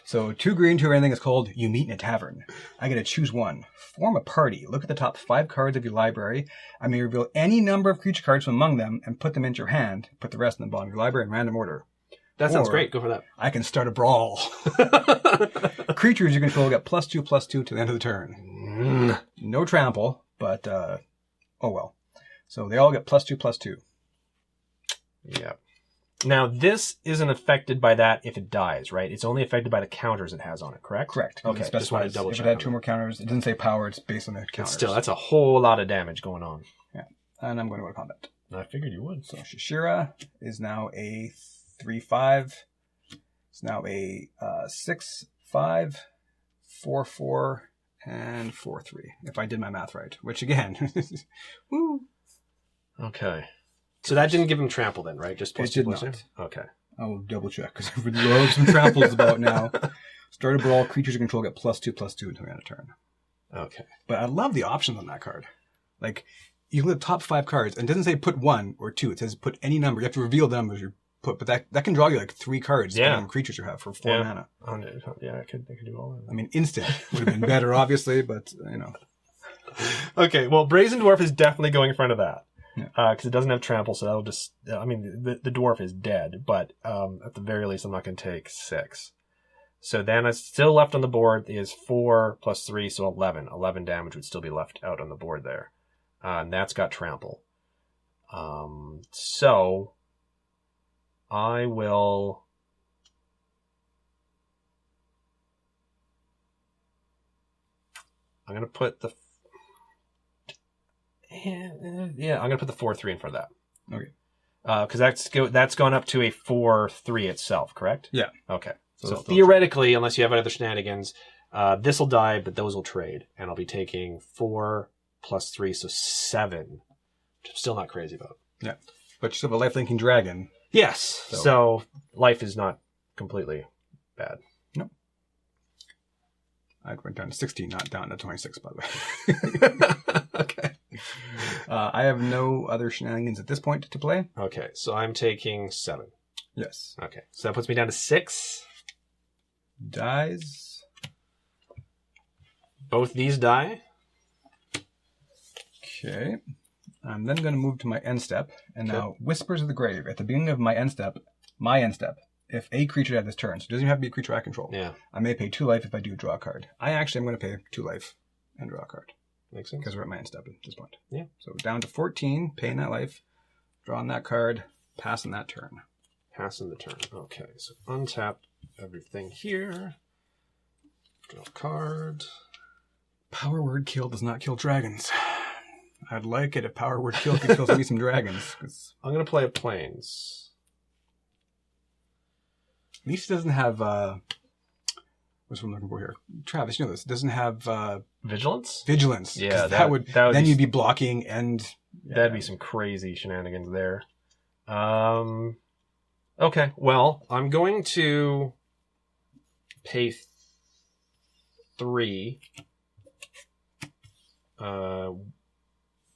So 2 green, 2 anything is called You Meet in a Tavern. I get to choose one. Form a party. Look at the top 5 cards of your library. I may reveal any number of creature cards from among them and put them into your hand. Put the rest in the bottom of your library in random order. That sounds great. Go for that. I can start a brawl. Creatures you control get +2/+2 to the end of the turn. No trample, but oh well. So they all get +2/+2. Yeah. Now, this isn't affected by that if it dies, right? It's only affected by the counters it has on it, correct? Correct. Okay, just wanted to double if check. it had 2 more counters, it doesn't say power, it's based on the counters. Still, that's a whole lot of damage going on. Yeah. And I'm going to go to combat. I figured you would. So Shishira is now a 3/5. It's now a 6/5, 4/4, and 4/3. If I did my math right, which again, woo. Okay. So that didn't give him trample then, right? Just It did +2/+2? not. Okay. I will double check because I would love some tramples about now. Start a brawl. Creatures you control get +2/+2 until the end of turn. Okay. But I love the options on that card. Like, you look at the top 5 cards, and it doesn't say put 1 or 2. It says put any number. You have to reveal the numbers you put, but that can draw you like 3 cards depending on creatures you have for 4 mana. Yeah, I could do all that. I mean, instant would have been better, obviously, but, Okay, well, Brazen Dwarf is definitely going in front of that. Yeah. Because it doesn't have trample, so that'll just... I mean, the dwarf is dead, but at the very least, I'm not going to take 6. So then it's still left on the board is 4 + 3, so 11. 11 damage would still be left out on the board there. And that's got trample. So I will... I'm going to put the... Yeah, I'm going to put the 4/3 in front of that. Okay. Because that's gone up to a 4/3 itself, correct? Yeah. Okay. So they'll theoretically, unless you have other shenanigans, this will die, but those will trade, and I'll be taking 4 plus 3, so 7. Which I'm still not crazy about. Yeah. But you still have a life-linking dragon. Yes. So life is not completely bad. No. I went down to 16, not down to 26, by the way. Okay. I have no other shenanigans at this point to play. Okay, so I'm taking 7. Yes. Okay, so that puts me down to 6. Dies. Both these die. Okay. I'm then going to move to my end step. And now, Whispers of the Grave. At the beginning of my end step, if a creature had this turn, so it doesn't even have to be a creature I control, Yeah. I may pay 2 life if I do draw a card. I actually am going to pay 2 life and draw a card. Makes sense. Because we're at my end step at this point. Yeah. So down to 14, paying that life, drawing that card, passing that turn. Passing the turn. Okay, so untap everything here. Draw a card. Power Word Kill does not kill dragons. I'd like it if Power Word Kill could kill me some dragons. I'm going to play a Plains. At least it doesn't have... what's what I'm looking for here? Travis, you know this. It doesn't have... Vigilance? Vigilance. Yeah, that would then you'd be blocking and... Yeah. That'd be some crazy shenanigans there. Okay, well, I'm going to pay 3.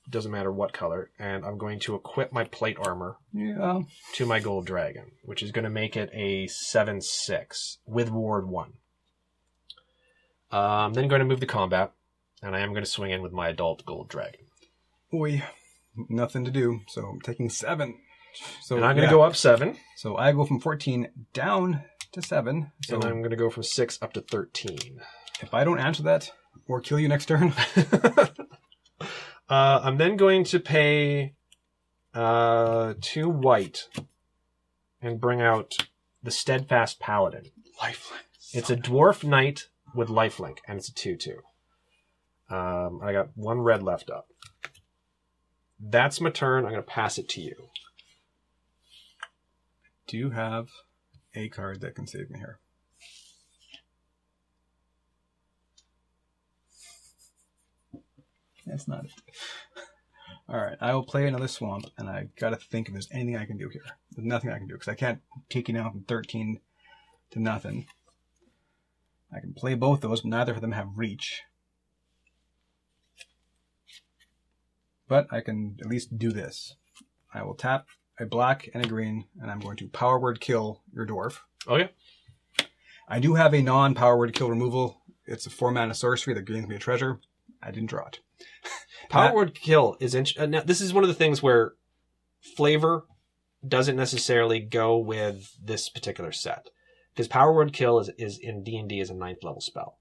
Doesn't matter what color. And I'm going to equip my plate armor to my gold dragon, which is going to make it a 7/6 with ward 1. I'm then going to move to combat, and I am going to swing in with my adult gold dragon. Oi, nothing to do, so I'm taking 7. So and I'm going to go up 7. So I go from 14 down to 7. So and I'm going to go from 6 up to 13. If I don't answer that or kill you next turn... I'm then going to pay 2 white and bring out the Steadfast Paladin. Lifelink. It's a dwarf knight with lifelink, and it's a 2/2. I got 1 red left up. That's my turn. I'm going to pass it to you. Do you have a card that can save me here? That's not it. All right, I will play another swamp, and I got to think if there's anything I can do here. There's nothing I can do, because I can't take you down from 13 to nothing. I can play both those, but neither of them have reach. But I can at least do this. I will tap a black and a green, and I'm going to Power Word Kill your dwarf. Okay. I do have a non-Power Word Kill removal. It's a 4-mana sorcery that gains me a treasure. I didn't draw it. Power Word Kill is... now, this is one of the things where flavor doesn't necessarily go with this particular set. Because Power Word Kill is in D&D is a 9th level spell.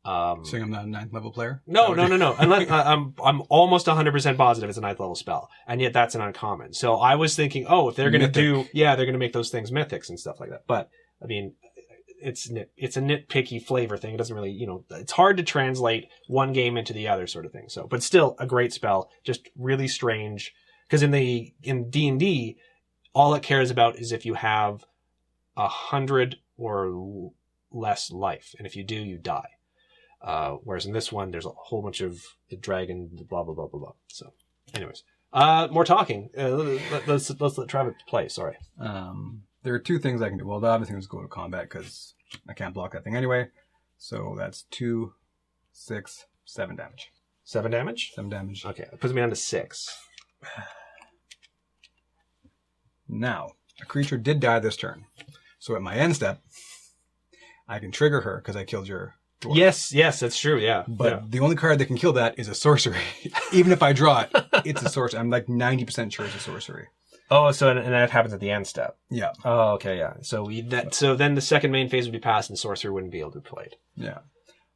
Saying I'm not a 9th level player? No. Unless, I'm almost 100% positive it's a 9th level spell. And yet that's an uncommon. So I was thinking, if they're going to do... Yeah, they're going to make those things mythics and stuff like that. But, I mean... It's a nitpicky flavor thing. It doesn't really, it's hard to translate one game into the other sort of thing. So, but still a great spell, just really strange. Because in D&D, all it cares about is if you have 100 or less life, and if you do, you die. Whereas in this one, there's a whole bunch of dragon, blah blah blah blah blah. So, anyways, more talking. Let's let Travis play. Sorry. There are 2 things I can do. Well, the obvious thing is go to combat because I can't block that thing anyway. So that's 2, 6, 7 damage. 7 damage? 7 damage. Okay, that puts me down to 6. Now, a creature did die this turn. So at my end step, I can trigger her because I killed your dwarf. Yes, that's true, yeah. But the only card that can kill that is a sorcery. Even if I draw it, it's a sorcery. I'm like 90% sure it's a sorcery. Oh, so and that happens at the end step. Yeah. Oh, okay, yeah. So then the second main phase would be passed, and sorcerer wouldn't be able to be played. Yeah.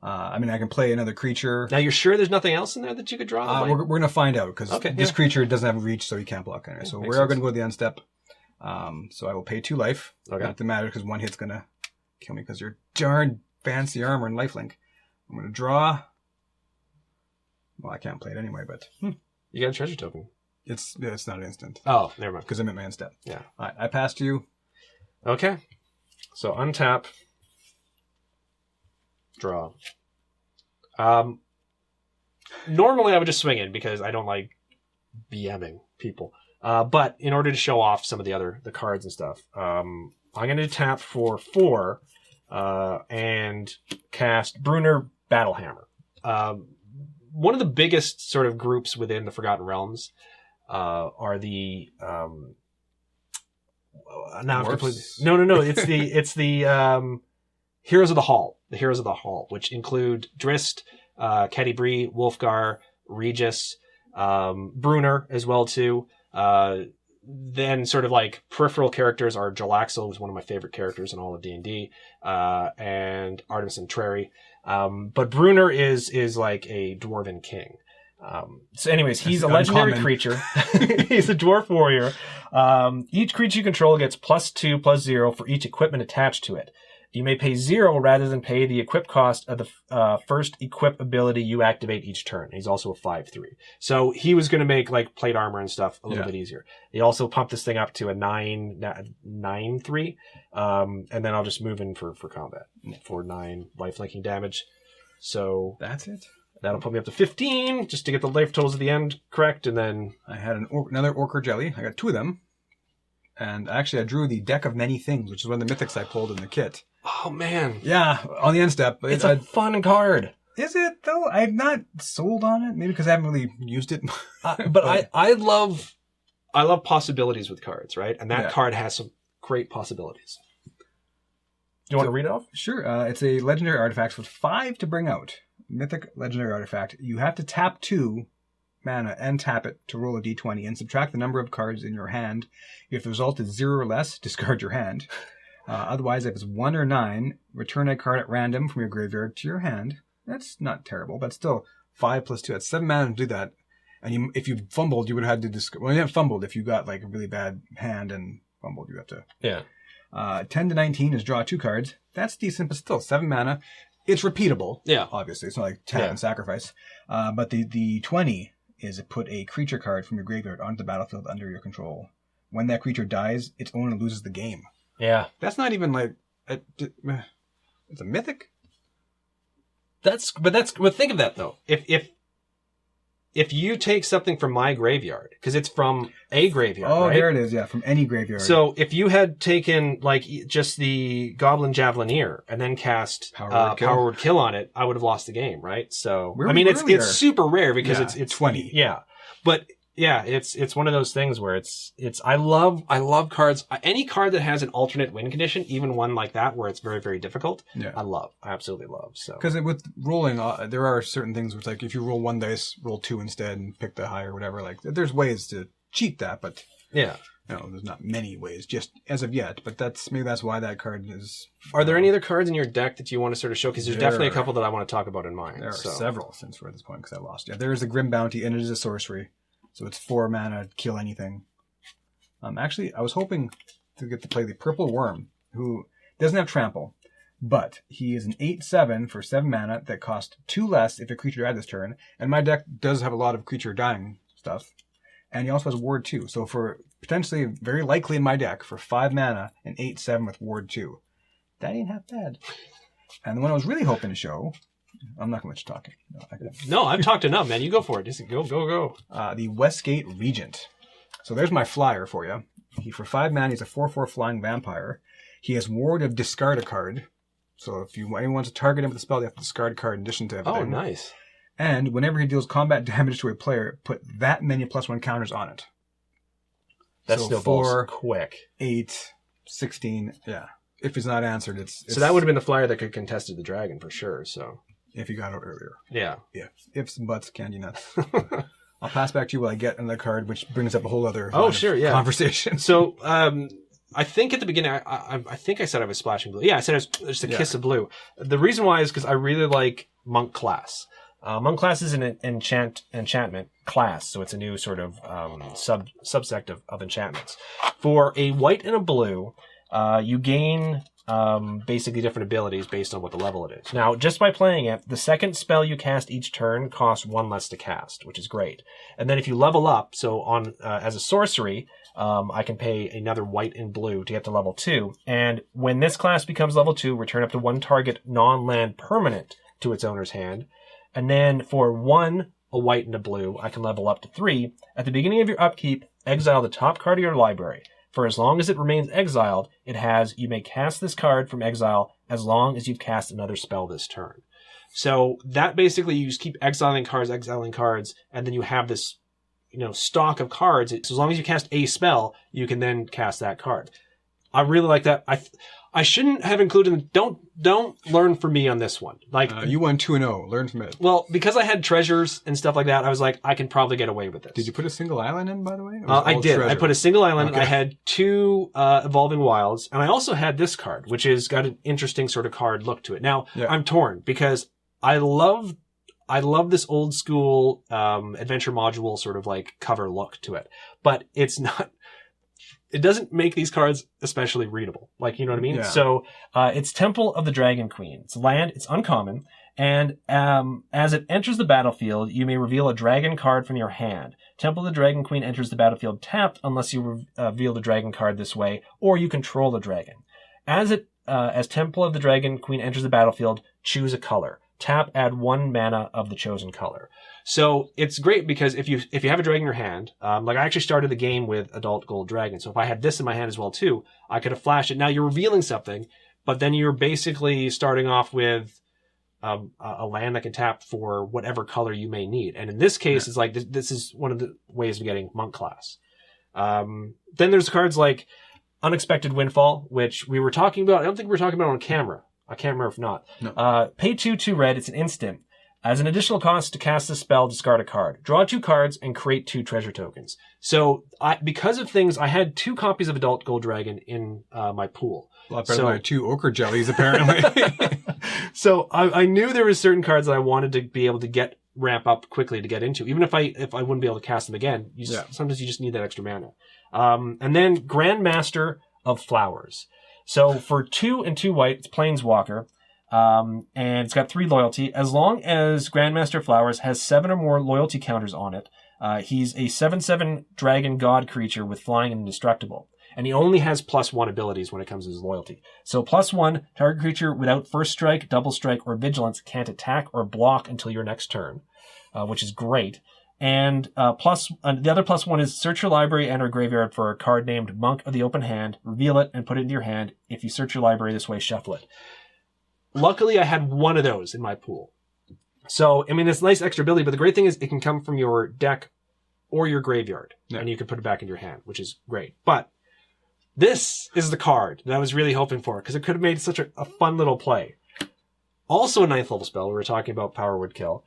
I mean, I can play another creature. Now, you're sure there's nothing else in there that you could draw? We're going to find out because this creature doesn't have reach, so he can't block anyway. So we're going to go to the end step. So I will pay 2 life. Okay. Not to matter because 1 hit's going to kill me because you're darn fancy armor and lifelink. I'm going to draw. Well, I can't play it anyway, but you got a treasure token. It's not an instant. Oh, never mind. Because I'm at my end step. Yeah. All right, I passed you. Okay. So untap. Draw. Normally I would just swing in because I don't like BMing people. But in order to show off some of the cards and stuff, I'm going to tap for 4 and cast Brunner Battlehammer. One of the biggest sort of groups within the Forgotten Realms are the now I've completely, no. It's the Heroes of the Hall. The Heroes of the Hall, which include Drist, Ketty Bree, Wolfgar, Regis, Brunner as well too. Then sort of like peripheral characters are Jalaxel, who's one of my favorite characters in all of D&D, and Artemis and Trary. But Brunner is like a dwarven king. So anyways, he's a legendary creature. He's a dwarf warrior. Each creature you control gets +2/+0 for each equipment attached to it. You may pay 0 rather than pay the equip cost of the first equip ability you activate each turn. He's also a 5/3. So he was going to make like plate armor and stuff a little bit easier. He also pumped this thing up to a 9/3. And then I'll just move in for combat for 9 lifelinking damage. So that's it. That'll put me up to 15 just to get the life totals at the end correct. And then I had another Orker Jelly. I got 2 of them. And actually I drew the Deck of Many Things, which is one of the mythics I pulled in the kit. Oh, man. Yeah, on the end step. It's a fun card. Is it, though? I'm not sold on it. Maybe because I haven't really used it. But I love possibilities with cards, right? And that card has some great possibilities. Do you want to read it off? Sure. It's a legendary artifact with 5 to bring out. Mythic legendary artifact. You have to tap 2 mana and tap it to roll a d20 and subtract the number of cards in your hand. If the result is 0 or less, discard your hand. Otherwise, if it's 1 or 9, return a card at random from your graveyard to your hand. That's not terrible, but still 5 + 2. That's 7 mana to do that. And if you fumbled, you would have had to discard. Well, you haven't fumbled. If you got like a really bad hand and fumbled, you have to. Yeah. 10 to 19 is draw 2 cards. That's decent, but still 7 mana. It's repeatable. Yeah. Obviously, it's not like tap and sacrifice. But the 20 is put a creature card from your graveyard onto the battlefield under your control. When that creature dies, its owner loses the game. Yeah. That's not even like it's a mythic. But think of that though. If you take something from my graveyard, because it's from a graveyard, right? there it is, from any graveyard. So if you had taken like just the Goblin Javelineer and then cast Power Word Kill on it, I would have lost the game, right? So it's super rare because it's 20. Yeah, but yeah, it's one of those things where it's I love cards. Any card that has an alternate win condition, even one like that where it's very, very difficult, I absolutely love. So because with rolling, there are certain things which like if you roll 1 dice, roll 2 instead and pick the high or whatever. Like there's ways to cheat that, but there's not many ways just as of yet. But that's why that card is. Are there any other cards in your deck that you want to sort of show? Because there's definitely a couple that I want to talk about in mine. There are several since we're at this point because I lost. Yeah, there is a Grim Bounty and it is a sorcery. So it's 4 mana, kill anything. Actually, I was hoping to get to play the Purple Worm, who doesn't have trample, but he is an 8/7 for 7 mana that costs 2 less if a creature died this turn. And my deck does have a lot of creature dying stuff. And he also has Ward 2. So for potentially, very likely in my deck, for 5 mana, an 8/7 with Ward 2. That ain't half bad. And the one I was really hoping to show... I'm not going to let you talk. No, I've talked enough, man. You go for it. Just go. The Westgate Regent. So there's my flyer for you. For 5 mana, he's a 4/4 flying vampire. He has Ward of Discard a card. So if anyone wants to target him with a spell, they have to discard a card in addition to everything. Oh, nice. And whenever he deals combat damage to a player, put that many +1 counters on it. That's still 4, quick. 8, 16. Yeah. If it's not answered, it's... So that would have been the flyer that could contested the dragon for sure, so... If you got out earlier. Yeah. Ifs, buts, candy nuts. I'll pass back to you while I get another card, which brings up a whole other conversation. So, I think at the beginning, I think I said I was splashing blue. Yeah, I said it was just a kiss of blue. The reason why is because I really like Monk class. Monk class is an enchantment class, so it's a new sort of subsect of enchantments. For a white and a blue, you gain basically different abilities based on what the level it is. Now, just by playing it, the second spell you cast each turn costs 1 less to cast, which is great. And then if you level up, so on as a sorcery, I can pay another white and blue to get to level 2. And when this class becomes level 2, return up to 1 target non-land permanent to its owner's hand. And then for 1, a white and a blue, I can level up to 3. At the beginning of your upkeep, exile the top card of your library. For as long as it remains exiled, you may cast this card from exile as long as you've cast another spell this turn. So that basically, you just keep exiling cards, and then you have this, stock of cards. So as long as you cast a spell, you can then cast that card. I really like that. I shouldn't have included them. Don't learn from me on this one. You won 2-0. Learn from it. Well, because I had treasures and stuff like that, I was like, I can probably get away with this. Did you put a single island in, by the way? I did. Treasure? I put a single island. Okay. I had 2 Evolving Wilds, and I also had this card, which has got an interesting sort of card look to it. Now, I'm torn because I love this old school adventure module sort of like cover look to it, but it doesn't make these cards especially readable. You know what I mean? Yeah. So, it's Temple of the Dragon Queen. It's land, it's uncommon, and as it enters the battlefield, you may reveal a dragon card from your hand. Temple of the Dragon Queen enters the battlefield tapped unless you reveal the dragon card this way, or you control the dragon. As Temple of the Dragon Queen enters the battlefield, choose a color. Tap, add 1 mana of the chosen color. So it's great because if you have a dragon in your hand, I actually started the game with Adult Gold Dragon. So if I had this in my hand as well too, I could have flashed it. Now you're revealing something, but then you're basically starting off with a land that can tap for whatever color you may need. And in this case, it's this is one of the ways of getting monk class. Then there's cards like Unexpected Windfall, which we were talking about. I don't think we were talking about on camera. I can't remember if not. No. Pay 2 red. It's an instant. As an additional cost to cast this spell, discard a card. Draw 2 cards and create 2 treasure tokens. So because of things, I had 2 copies of Adult Gold Dragon in my pool. A lot better than my 2 ochre jellies, apparently. So I knew there were certain cards that I wanted to be able to ramp up quickly to get into, even if I wouldn't be able to cast them again. Sometimes you just need that extra mana. And then Grandmaster of Flowers. So for 2 and 2 white, it's Planeswalker. And it's got 3 loyalty. As long as Grandmaster Flowers has 7 or more loyalty counters on it, he's a 7/7 dragon god creature with flying and indestructible. And he only has +1 abilities when it comes to his loyalty. So +1, target creature without first strike, double strike, or vigilance can't attack or block until your next turn, which is great. And the other +1 is search your library and or graveyard for a card named Monk of the Open Hand, reveal it, and put it into your hand. If you search your library this way, shuffle it. Luckily, I had 1 of those in my pool. So, it's nice extra ability, but the great thing is it can come from your deck or your graveyard, and you can put it back in your hand, which is great. But this is the card that I was really hoping for, because it could have made such a fun little play. Also a 9th level spell, we were talking about Power Would Kill.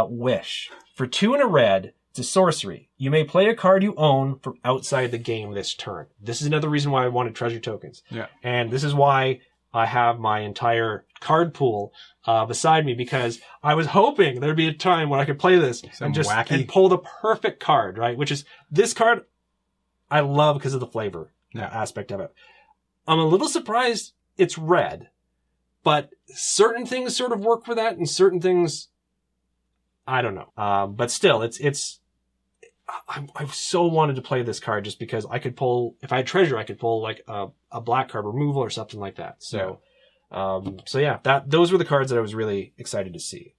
Wish. For 2 and a red, it's a sorcery. You may play a card you own from outside the game this turn. This is another reason why I wanted treasure tokens. Yeah. And this is why I have my entire card pool beside me, because I was hoping there'd be a time when I could play this and pull the perfect card, right? Which is this card I love because of the flavor aspect of it. I'm a little surprised it's red, but certain things sort of work for that, and certain things I don't know. But still, I so wanted to play this card just because I could pull, if I had treasure, I could pull like a black card removal or something like that. So, those were the cards that I was really excited to see.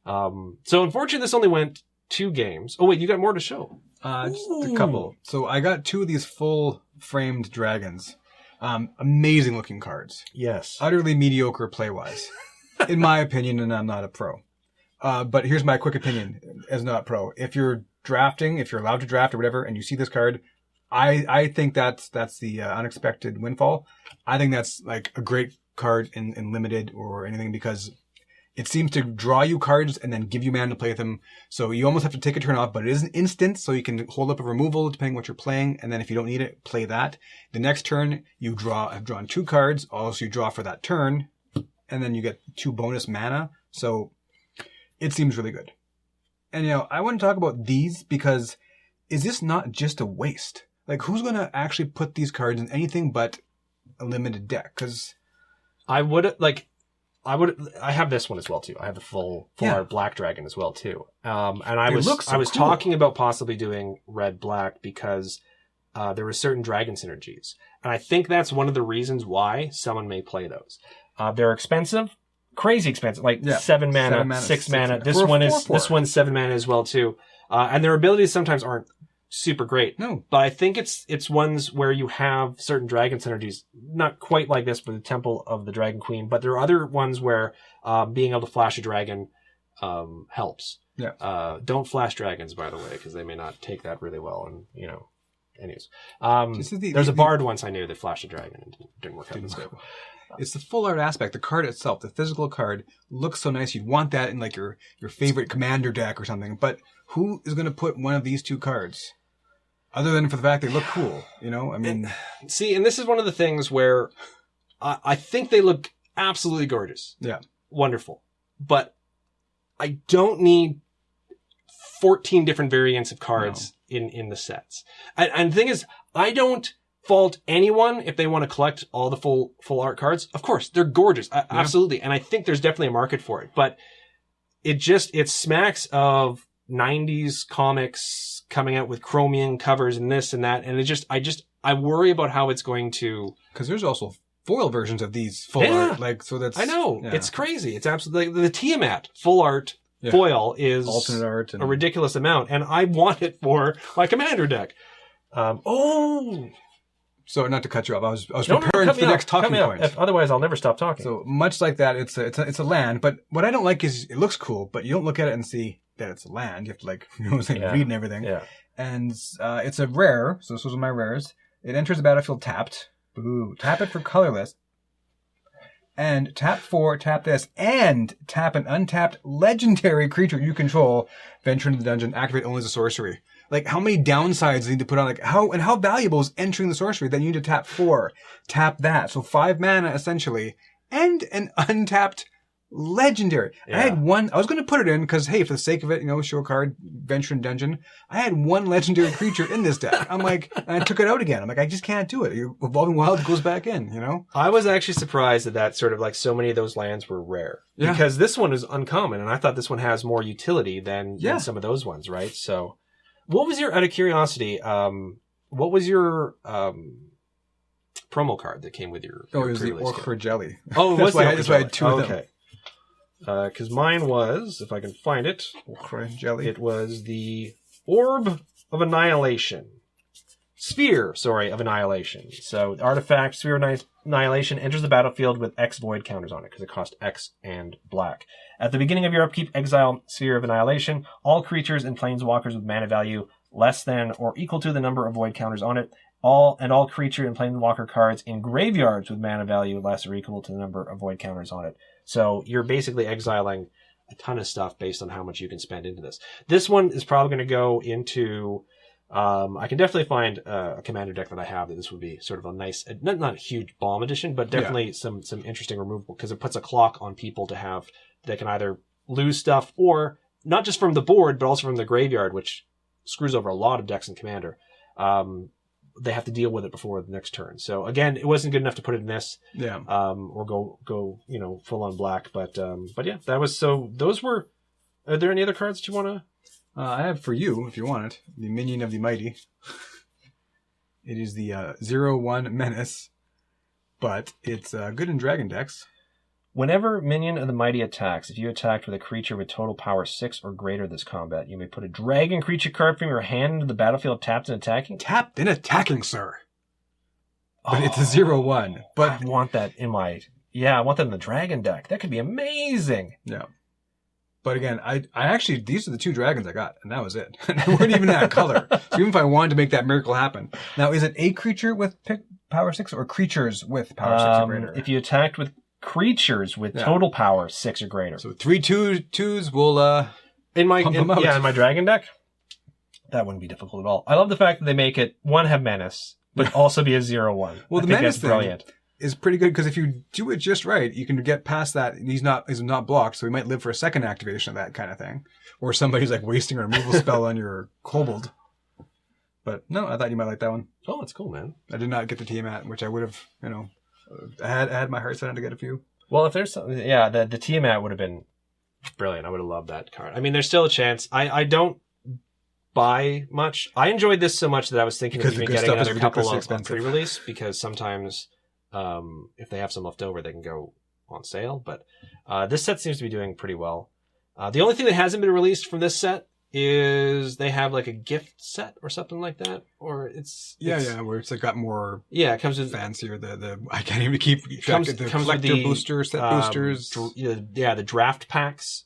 So unfortunately, this only went 2 games. Oh wait, you got more to show? Just a couple. So I got 2 of these full framed dragons. Amazing looking cards. Yes. Utterly mediocre play-wise, in my opinion, and I'm not a pro. But here's my quick opinion as not pro. If you're allowed to draft or whatever, and you see this card, I think that's the Unexpected Windfall. I think that's like a great card in limited or anything, because it seems to draw you cards and then give you mana to play with them. So you almost have to take a turn off, but it is an instant, so you can hold up a removal depending what you're playing. And then if you don't need it, play that. The next turn, have drawn 2 cards. Also, you draw for that turn, and then you get 2 bonus mana. So it seems really good. And, I want to talk about these because is this not just a waste? Like, who's going to actually put these cards in anything but a limited deck? Because I have this one as well too. I have the full art black dragon as well too. And I was talking about possibly doing red black because there were certain dragon synergies, and I think that's one of the reasons why someone may play those. They're expensive, crazy expensive, like 7 mana, 6 mana. This one's 7 mana as well too, and their abilities sometimes aren't super great. No, but I think it's ones where you have certain dragon synergies, not quite like this for the Temple of the Dragon Queen, but there are other ones where being able to flash a dragon helps. Yeah. Don't flash dragons, by the way, because they may not take that really well, and anyways. There's a bard once I knew that flashed a dragon and didn't work out. It's the full art aspect. The card itself, the physical card, looks so nice. You'd want that in like your favorite commander deck or something. But who is going to put one of these two cards? Other than for the fact they look cool, I mean... See, and this is one of the things where I think they look absolutely gorgeous. Yeah. Wonderful. But I don't need 14 different variants of cards in the sets. And the thing is, I don't fault anyone if they want to collect all the full art cards. Of course, they're gorgeous. Absolutely. And I think there's definitely a market for it. But it smacks of 90s comics coming out with chromium covers and this and that, and I worry about how it's going to, because there's also foil versions of these full art, I know it's crazy. It's absolutely the Tiamat full art foil is alternate art a ridiculous amount, and I want it for my commander deck. So not to cut you off, I was preparing for the next talking point. Otherwise, I'll never stop talking. So much like that, it's a land, but what I don't like is it looks cool, but you don't look at it and see that it's a land. You have to read and everything. Yeah. And it's a rare, so this was one of my rares. It enters the battlefield tapped. Boo. Tap it for colorless. And tap this, and tap an untapped legendary creature you control. Venture into the dungeon, activate only as a sorcery. Like, how many downsides do you need to put on? Like, how valuable is entering the sorcery that you need to tap 4? Tap that. So 5 mana, essentially. And an untapped legendary. Yeah. I had one, I was going to put it in because, hey, for the sake of it, show a card, venture in dungeon. I had one legendary creature in this deck. I'm like, and I took it out again. I'm like, I just can't do it. Evolving Wild goes back in, I was actually surprised that sort of like so many of those lands were rare. Yeah. Because this one is uncommon, and I thought this one has more utility than some of those ones, right? So, what was out of curiosity, what was your promo card that came with your it was the Ochre Jelly. Oh, it was that's why I had 2 of them. Okay. Because mine was, if I can find it, Jelly. It was the Orb of Annihilation. Sphere of Annihilation. So, the artifact, Sphere of Annihilation, enters the battlefield with X void counters on it, because it costs X and black. At the beginning of your upkeep, exile Sphere of Annihilation. All creatures and planeswalkers with mana value less than or equal to the number of void counters on it. All creature and planeswalker cards in graveyards with mana value less or equal to the number of void counters on it. So you're basically exiling a ton of stuff based on how much you can spend into this. This one is probably going to go into... I can definitely find a commander deck that I have that this would be sort of a nice... Not a huge bomb edition, but definitely some interesting removable, because it puts a clock on people to have... They can either lose stuff, or not just from the board, but also from the graveyard, which screws over a lot of decks in Commander. They have to deal with it before the next turn. So again, it wasn't good enough to put it in this. Yeah. Or go full on black. But yeah, that was those were. Are there any other cards that you want to? I have for you, if you want it, the Minion of the Mighty. It is the 0/1 Menace, but it's good in Dragon decks. Whenever Minion of the Mighty attacks, if you attacked with a creature with total power 6 or greater this combat, you may put a dragon creature card from your hand into the battlefield tapped and attacking. Tapped and attacking, sir. But it's a 0/1. But I want that in my... Yeah, I want that in the dragon deck. That could be amazing. Yeah. But again, I actually, these are the 2 dragons I got, and that was it. And they weren't even that color. So even if I wanted to make that miracle happen. Now, is it a creature with power 6 or creatures with power 6 or greater? If you attacked with creatures with total power 6 or greater. So 3 twos will pump them out. Yeah, in my dragon deck, that wouldn't be difficult at all. I love the fact that they make it, one, have menace, but also be a 0/1. Well, the menace thing is pretty good, because if you do it just right, you can get past that. He's not blocked, so he might live for a second activation of that kind of thing. Or somebody's like wasting a removal spell on your kobold. But no, I thought you might like that one. Oh, that's cool, man. I did not get the Tiamat, which I would have, I had my heart set on to get a few. Well, if there's something, yeah, the Tiamat would have been brilliant. I would have loved that card. I mean, there's still a chance. I don't buy much. I enjoyed this so much that I was thinking of even getting another couple of pre-release, because sometimes if they have some left over, they can go on sale. But this set seems to be doing pretty well. The only thing that hasn't been released from this set is they have like a gift set or something like that, or it's where it's like got more it comes with fancier. The I can't even keep track of the collector booster set boosters. The draft packs.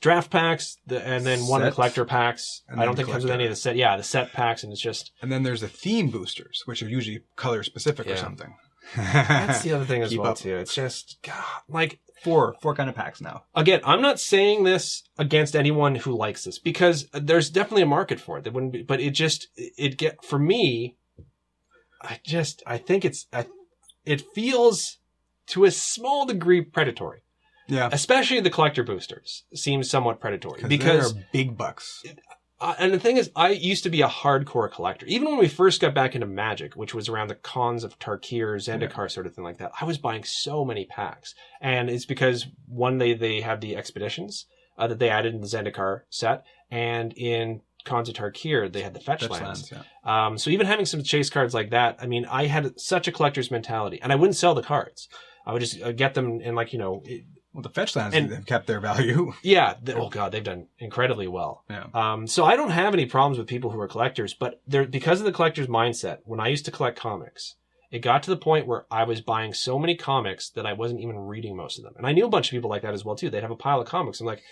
And then one of the collector packs. I don't think it comes with any of the set. Yeah, the set packs, and it's just. And then there's the theme boosters, which are usually color specific or something. That's the other thing as well too. It's just like four kind of packs now. Again, I'm not saying this against anyone who likes this, because there's definitely a market for it. That wouldn't be, but for me. I think it feels to a small degree predatory. Yeah, especially the collector boosters seem somewhat predatory because they're big bucks. And the thing is, I used to be a hardcore collector. Even when we first got back into Magic, which was around the Cons of Tarkir, Zendikar sort of thing like that, I was buying so many packs. And it's because, one, they have the expeditions that they added in the Zendikar set, and in Cons of Tarkir, they had the fetch lands. So even having some chase cards like that, I mean, I had such a collector's mentality. And I wouldn't sell the cards. I would just get them in well, the fetch lands have kept their value. Yeah. They've done incredibly well. Yeah. So I don't have any problems with people who are collectors, but because of the collector's mindset, when I used to collect comics, it got to the point where I was buying so many comics that I wasn't even reading most of them. And I knew a bunch of people like that as well, too. They'd have a pile of comics. I'm like,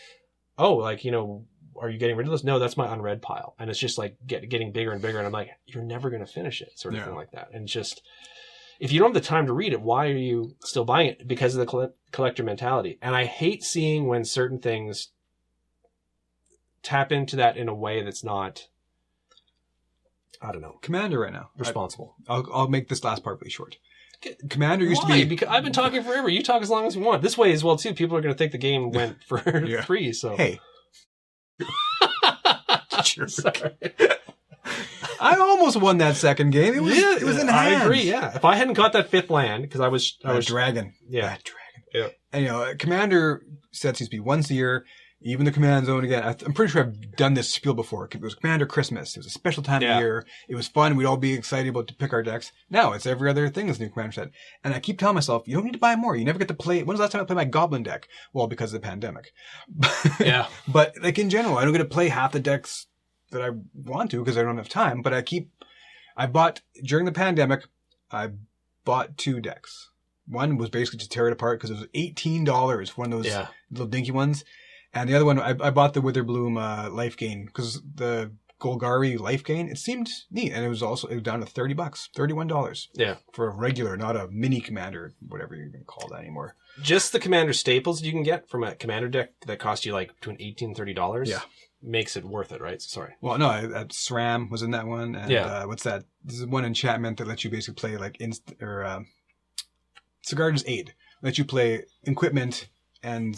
are you getting rid of this? No, that's my unread pile. And it's just like getting bigger and bigger. And I'm like, you're never going to finish it, sort of thing like that. And just, if you don't have the time to read it, why are you still buying it? Because of the collector mentality. And I hate seeing when certain things tap into that in a way that's not, I don't know. Commander right now. Responsible. I'll make this last part really short. Commander used to be... Because I've been talking forever. You talk as long as you want. This way as well, too. People are going to think the game went for 3, so... Hey. Sorry. I almost won that second game. It was in hand. I agree, yeah. If I hadn't got that 5th land, because I was dragon. Yeah. That dragon. Yeah. And, Commander sets used to be once a year. Even the Command Zone again. I'm pretty sure I've done this spiel before. It was Commander Christmas. It was a special time of year. It was fun. We'd all be excited about to pick our decks. Now it's every other thing this new Commander set. And I keep telling myself, you don't need to buy more. You never get to play. When was the last time I played my Goblin deck? Well, because of the pandemic. Yeah. But in general, I don't get to play half the decks that I want to because I don't have time. But during the pandemic, I bought 2 decks. One was basically to tear it apart because it was $18 for one of those little dinky ones. And the other one, I bought the Witherbloom Life Gain because the Golgari Life Gain, it seemed neat. And it was down to $30, $31. Yeah. For a regular, not a mini Commander, whatever you're going to call that anymore. Just the Commander staples you can get from a Commander deck that cost you between $18 and $30. Yeah. Makes it worth it, right? Sorry. Well, no, SRAM was in that one. And what's that? This is one enchantment that lets you basically play Sigarda's Aid. Lets you play equipment and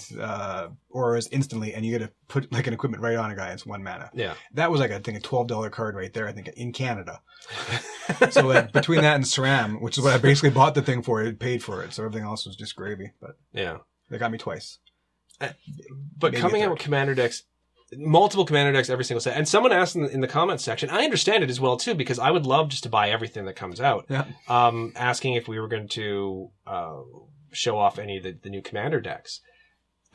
auras instantly, and you get to put an equipment right on a guy. It's 1 mana. Yeah. That was I think a $12 card right there, I think, in Canada. So between that and SRAM, which is what I basically bought the thing for, it paid for it. So everything else was just gravy. But yeah, they got me twice. But maybe coming out with Commander decks, multiple Commander decks every single set. And someone asked in the comments section, I understand it as well too, because I would love just to buy everything that comes out. Yeah. Asking if we were going to show off any of the new Commander decks.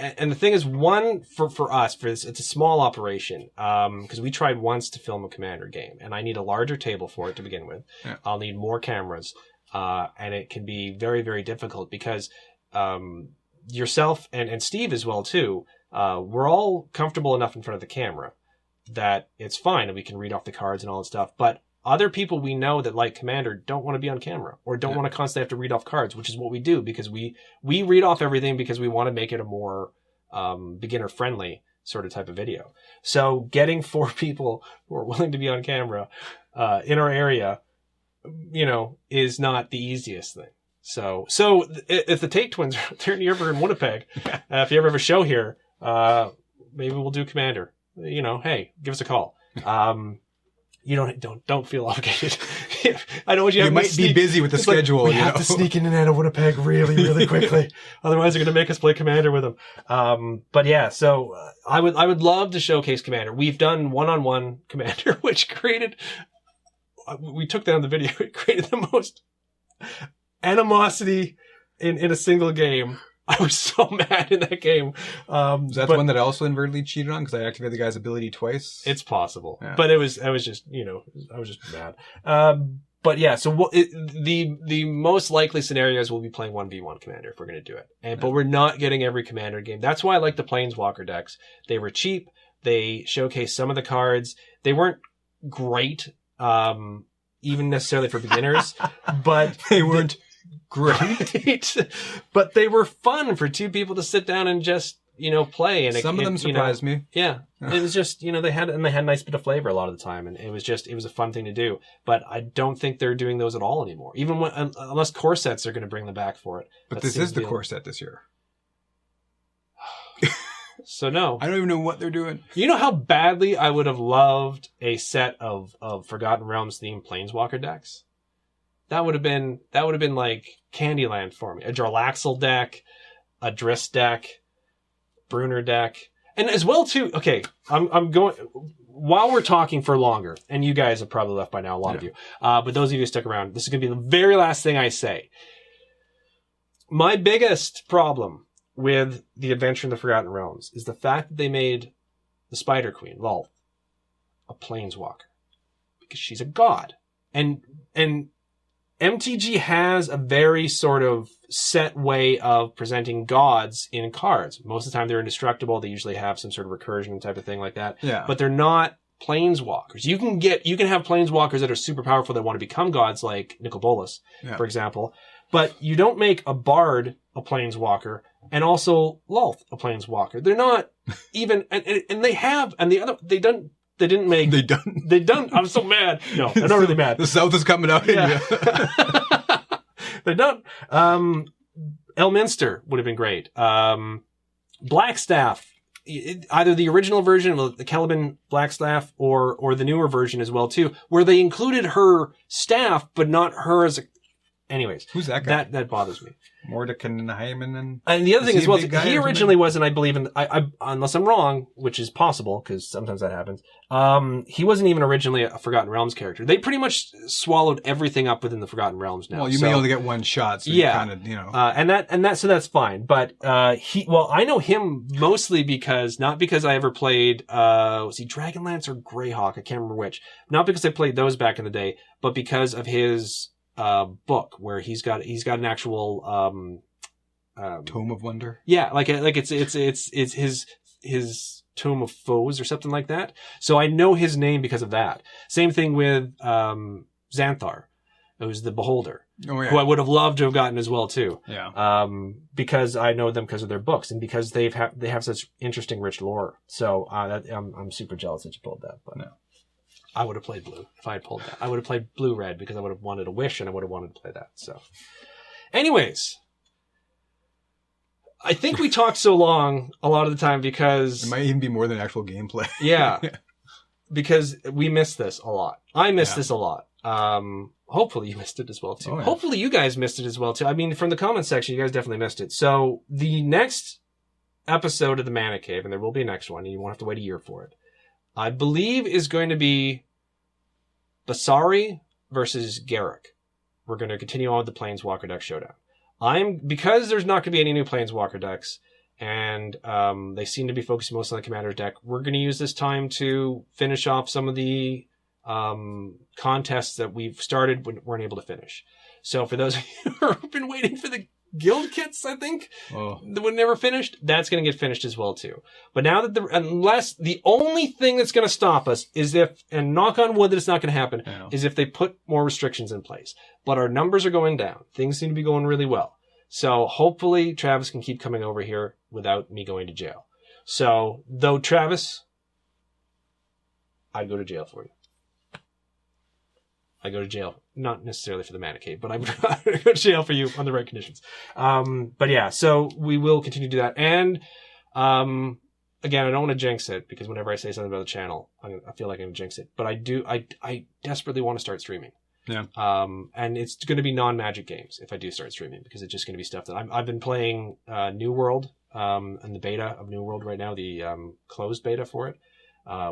And the thing is, one, for us, it's a small operation, because we tried once to film a Commander game, and I need a larger table for it to begin with. Yeah. I'll need more cameras, and it can be very, very difficult because yourself and Steve as well, too, we're all comfortable enough in front of the camera that it's fine, and we can read off the cards and all that stuff, but other people we know that like Commander don't want to be on camera or don't want to constantly have to read off cards, which is what we do because we read off everything because we want to make it a more beginner friendly sort of type of video. So getting 4 people who are willing to be on camera in our area, is not the easiest thing. So if the Tate twins are ever in Winnipeg, if you ever have a show here, maybe we'll do Commander. Hey, give us a call. You don't feel obligated. I know what you have. You might be busy with the schedule. We have to sneak in and out of Winnipeg really, really quickly. Otherwise, they're going to make us play Commander with them. But yeah, so I would love to showcase Commander. We've done one-on-one Commander, which created. We took down the video. It created the most animosity in a single game. I was so mad in that game. That's one that I also inadvertently cheated on because I activated the guy's ability twice. It's possible, but I was just mad. But yeah, so the most likely scenarios will be playing 1v1 Commander if we're going to do it. But we're not getting every Commander game. That's why I like the Planeswalker decks. They were cheap. They showcased some of the cards. They weren't great, even necessarily for beginners, but they weren't great. But they were fun for two people to sit down and just, play. And some of them surprised me. Yeah. It was just, they had a nice bit of flavor a lot of the time. And it was a fun thing to do. But I don't think they're doing those at all anymore. Even unless core sets are going to bring them back for it. But this is the core set this year. So no. I don't even know what they're doing. You know how badly I would have loved a set of Forgotten Realms themed Planeswalker decks? That would have been like Candyland for me. A Jarlaxle deck, a Driss deck, Bruner deck. And as well too, okay, I'm going, while we're talking for longer, and you guys have probably left by now, a lot of you, but those of you who stuck around, this is going to be the very last thing I say. My biggest problem with the Adventure in the Forgotten Realms is the fact that they made the Spider Queen, Lolth, a Planeswalker. Because she's a god. And MTG has a very sort of set way of presenting gods in cards. Most of the time they're indestructible. They usually have some sort of recursion type of thing like that. Yeah. But they're not planeswalkers. You can have planeswalkers that are super powerful that want to become gods, like Nicol Bolas, for example. But you don't make a bard a planeswalker and also Lolth a planeswalker. They're not even, and they have, and the other, they didn't make. They done. I'm so mad. No, I'm not really mad. The South is coming out. Yeah. They don't. Elminster would have been great. Blackstaff, either the original version of the Caliban Blackstaff or the newer version as well too, where they included her staff but not her as a. Anyways, who's that guy? That bothers me. Mordecai and the other thing is, well, he originally wasn't, I believe, unless I'm wrong, which is possible because sometimes that happens. He wasn't even originally a Forgotten Realms character. They pretty much swallowed everything up within the Forgotten Realms now. Well, you may only get one shot, so you kind of, so that's fine. But I know him mostly not because I ever played was he Dragonlance or Greyhawk? I can't remember which. Not because I played those back in the day, but because of his book where he's got an actual Tome of Wonder. Yeah, like it's his Tome of Foes or something like that. So I know his name because of that. Same thing with Xanthar, who's the Beholder, who I would have loved to have gotten as well too. Yeah. Because I know them because of their books and because they have such interesting, rich lore. So I'm super jealous that you pulled that. But no. I would have played blue if I had pulled that. I would have played blue-red because I would have wanted a wish and I would have wanted to play that. So, anyways, I think we talked so long a lot of the time because... It might even be more than actual gameplay. Yeah, because we missed this a lot. I missed this a lot. Hopefully you missed it as well, too. Hopefully you guys missed it as well, too. I mean, from the comments section, you guys definitely missed it. So, the next episode of the Mana Cave, and there will be a next one, and you won't have to wait a year for it, I believe is going to be Basari versus Garruk. We're going to continue on with the Planeswalker deck showdown. Because there's not going to be any new Planeswalker decks, and they seem to be focusing mostly on the Commander deck, we're going to use this time to finish off some of the contests that we've started but weren't able to finish. So for those of you who have been waiting for the guild kits, I think, that were never finished, that's going to get finished as well too. But now that unless the only thing that's going to stop us is if, and knock on wood that it's not going to happen, is if they put more restrictions in place. But our numbers are going down. Things seem to be going really well. So hopefully Travis can keep coming over here without me going to jail. So though Travis, I'd go to jail for you. I go to jail, not necessarily for the Mana Cave, but I would go to jail for you on the right conditions. But yeah, so we will continue to do that. And again, I don't want to jinx it because whenever I say something about the channel, I feel like I'm going to jinx it. But I desperately want to start streaming. Yeah. And it's going to be non-Magic games if I do start streaming, because it's just going to be stuff that I've been playing New World and the beta of New World right now, the closed beta for it,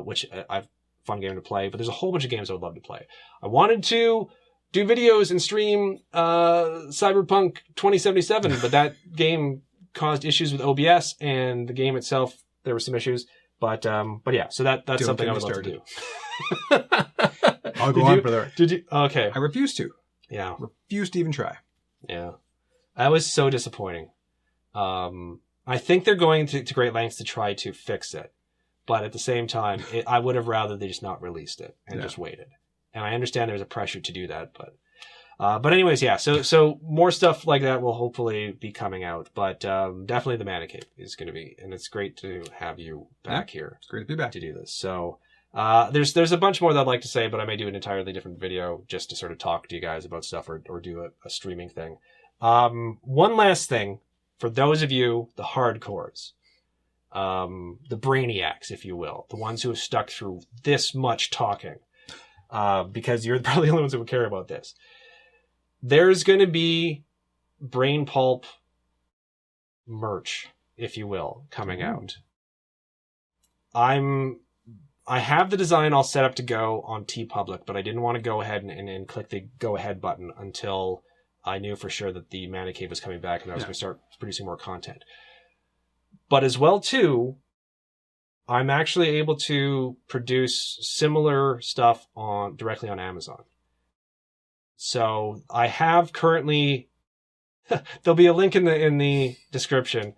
which I've fun game to play. But there's a whole bunch of games I would love to play. I wanted to do videos and stream Cyberpunk 2077, but that game caused issues with OBS, and the game itself, there were some issues. But yeah, so that's something I would love to do. I'll go on for that. Did you? Okay. I refuse to. Yeah. Refuse to even try. Yeah. That was so disappointing. I think they're going to great lengths to try to fix it. But at the same time, I would have rather they just not released it and just waited. And I understand there's a pressure to do that, but anyways, yeah. So more stuff like that will hopefully be coming out. But definitely the Mana Cave is going to be, and it's great to have you back here. It's great to be back to do this. So there's a bunch more that I'd like to say, but I may do an entirely different video just to sort of talk to you guys about stuff or do a streaming thing. One last thing for those of you, the hardcores, the brainiacs, if you will, the ones who have stuck through this much talking, because you're probably the only ones who would care about this. There's going to be Brain Pulp merch, if you will, coming out. I have the design all set up to go on TeePublic, but I didn't want to go ahead and click the go ahead button until I knew for sure that the Mana Cave was coming back and I was going to start producing more content. But as well, too, I'm actually able to produce similar stuff directly on Amazon. So I have currently, there'll be a link in the description,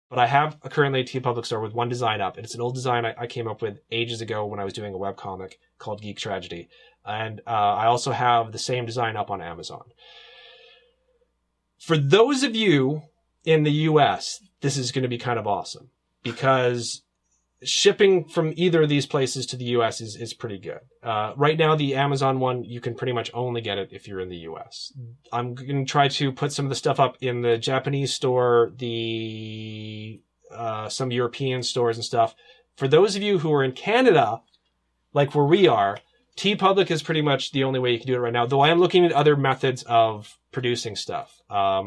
but I have currently a TeePublic store with one design up. And it's an old design I came up with ages ago when I was doing a webcomic called Geek Tragedy. And I also have the same design up on Amazon. For those of you in the US, this is going to be kind of awesome because shipping from either of these places to the US is pretty good. Right now, the Amazon one, you can pretty much only get it if you're in the US. I'm going to try to put some of the stuff up in the Japanese store, some European stores and stuff. For those of you who are in Canada, like where we are, TeePublic is pretty much the only way you can do it right now, though I am looking at other methods of producing stuff. I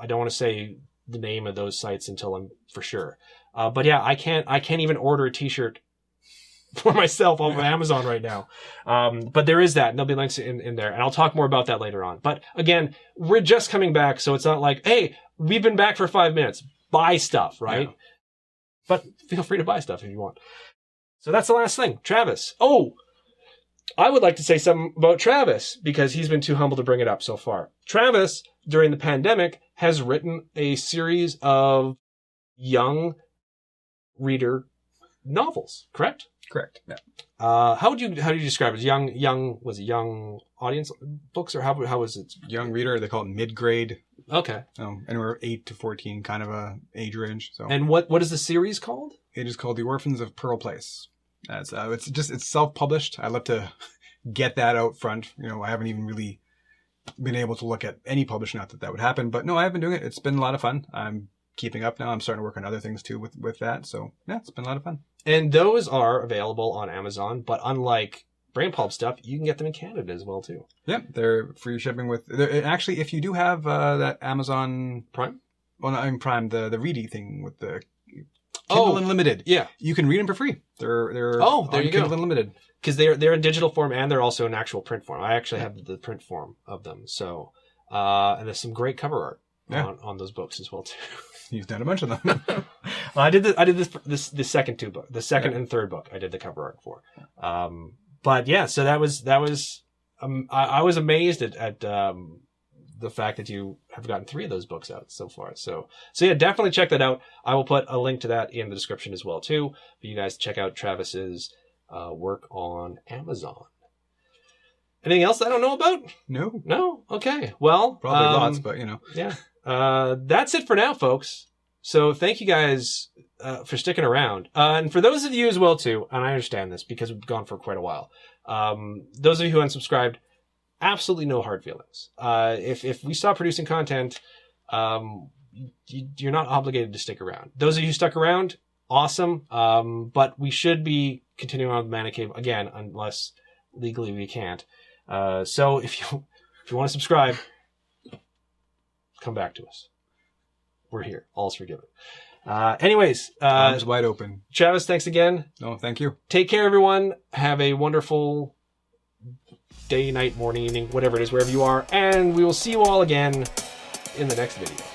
don't want to say the name of those sites until I'm for sure. But yeah, I can't even order a t-shirt for myself off of Amazon right now. But there is that, and there'll be links in there, and I'll talk more about that later on. But again, we're just coming back, so it's not like, hey, we've been back for 5 minutes. Buy stuff, right? Yeah. But feel free to buy stuff if you want. So that's the last thing. Travis. Oh, I would like to say something about Travis because he's been too humble to bring it up so far. Travis, during the pandemic, has written a series of young reader novels, correct? Correct. Yeah. How do you describe it? Was it young audience books, or how was it? Young reader. They call it mid-grade. Okay. Anywhere 8 to 14, kind of a age range. So. And what is the series called? It is called The Orphans of Pearl Place. It's self-published. I'd love to get that out front. I haven't even really been able to look at any publishing, not that would happen, but no, I have been doing it. It's been a lot of fun. I'm keeping up now. I'm starting to work on other things too with that. So yeah, it's been a lot of fun. And those are available on Amazon, but unlike Brain Pulp stuff, you can get them in Canada as well too. Yeah, they're free shipping actually, if you do have that Amazon Prime, well, not even Prime, the Reedy thing with the Kindle Unlimited. Yeah, you can read them for free. They're there you go. Kindle Unlimited, because they're in digital form and they're also in actual print form. I actually have the print form of them. So and there's some great cover art on those books as well too. You've done a bunch of them. I did the second two book, the second and third book. I did the cover art for. But yeah, so that was I was amazed at the fact that you have gotten 3 of those books out so far. So yeah, definitely check that out. I will put a link to that in the description as well too, for you guys to check out Travis's work on Amazon. Anything else I don't know about? No? Okay. Well, probably lots, but Yeah. That's it for now, folks. So thank you guys for sticking around. And for those of you as well too, and I understand this because we've gone for quite a while. Those of you who unsubscribed, absolutely no hard feelings. If we stop producing content, you're not obligated to stick around. Those of you who stuck around, awesome. But we should be continuing on with Mana Cave again, unless legally we can't. So if you want to subscribe, come back to us. We're here. All's forgiven. Anyways, Arms wide open. Travis, thanks again. No, thank you. Take care, everyone. Have a wonderful day, night, morning, evening, whatever it is, wherever you are. And we will see you all again in the next video.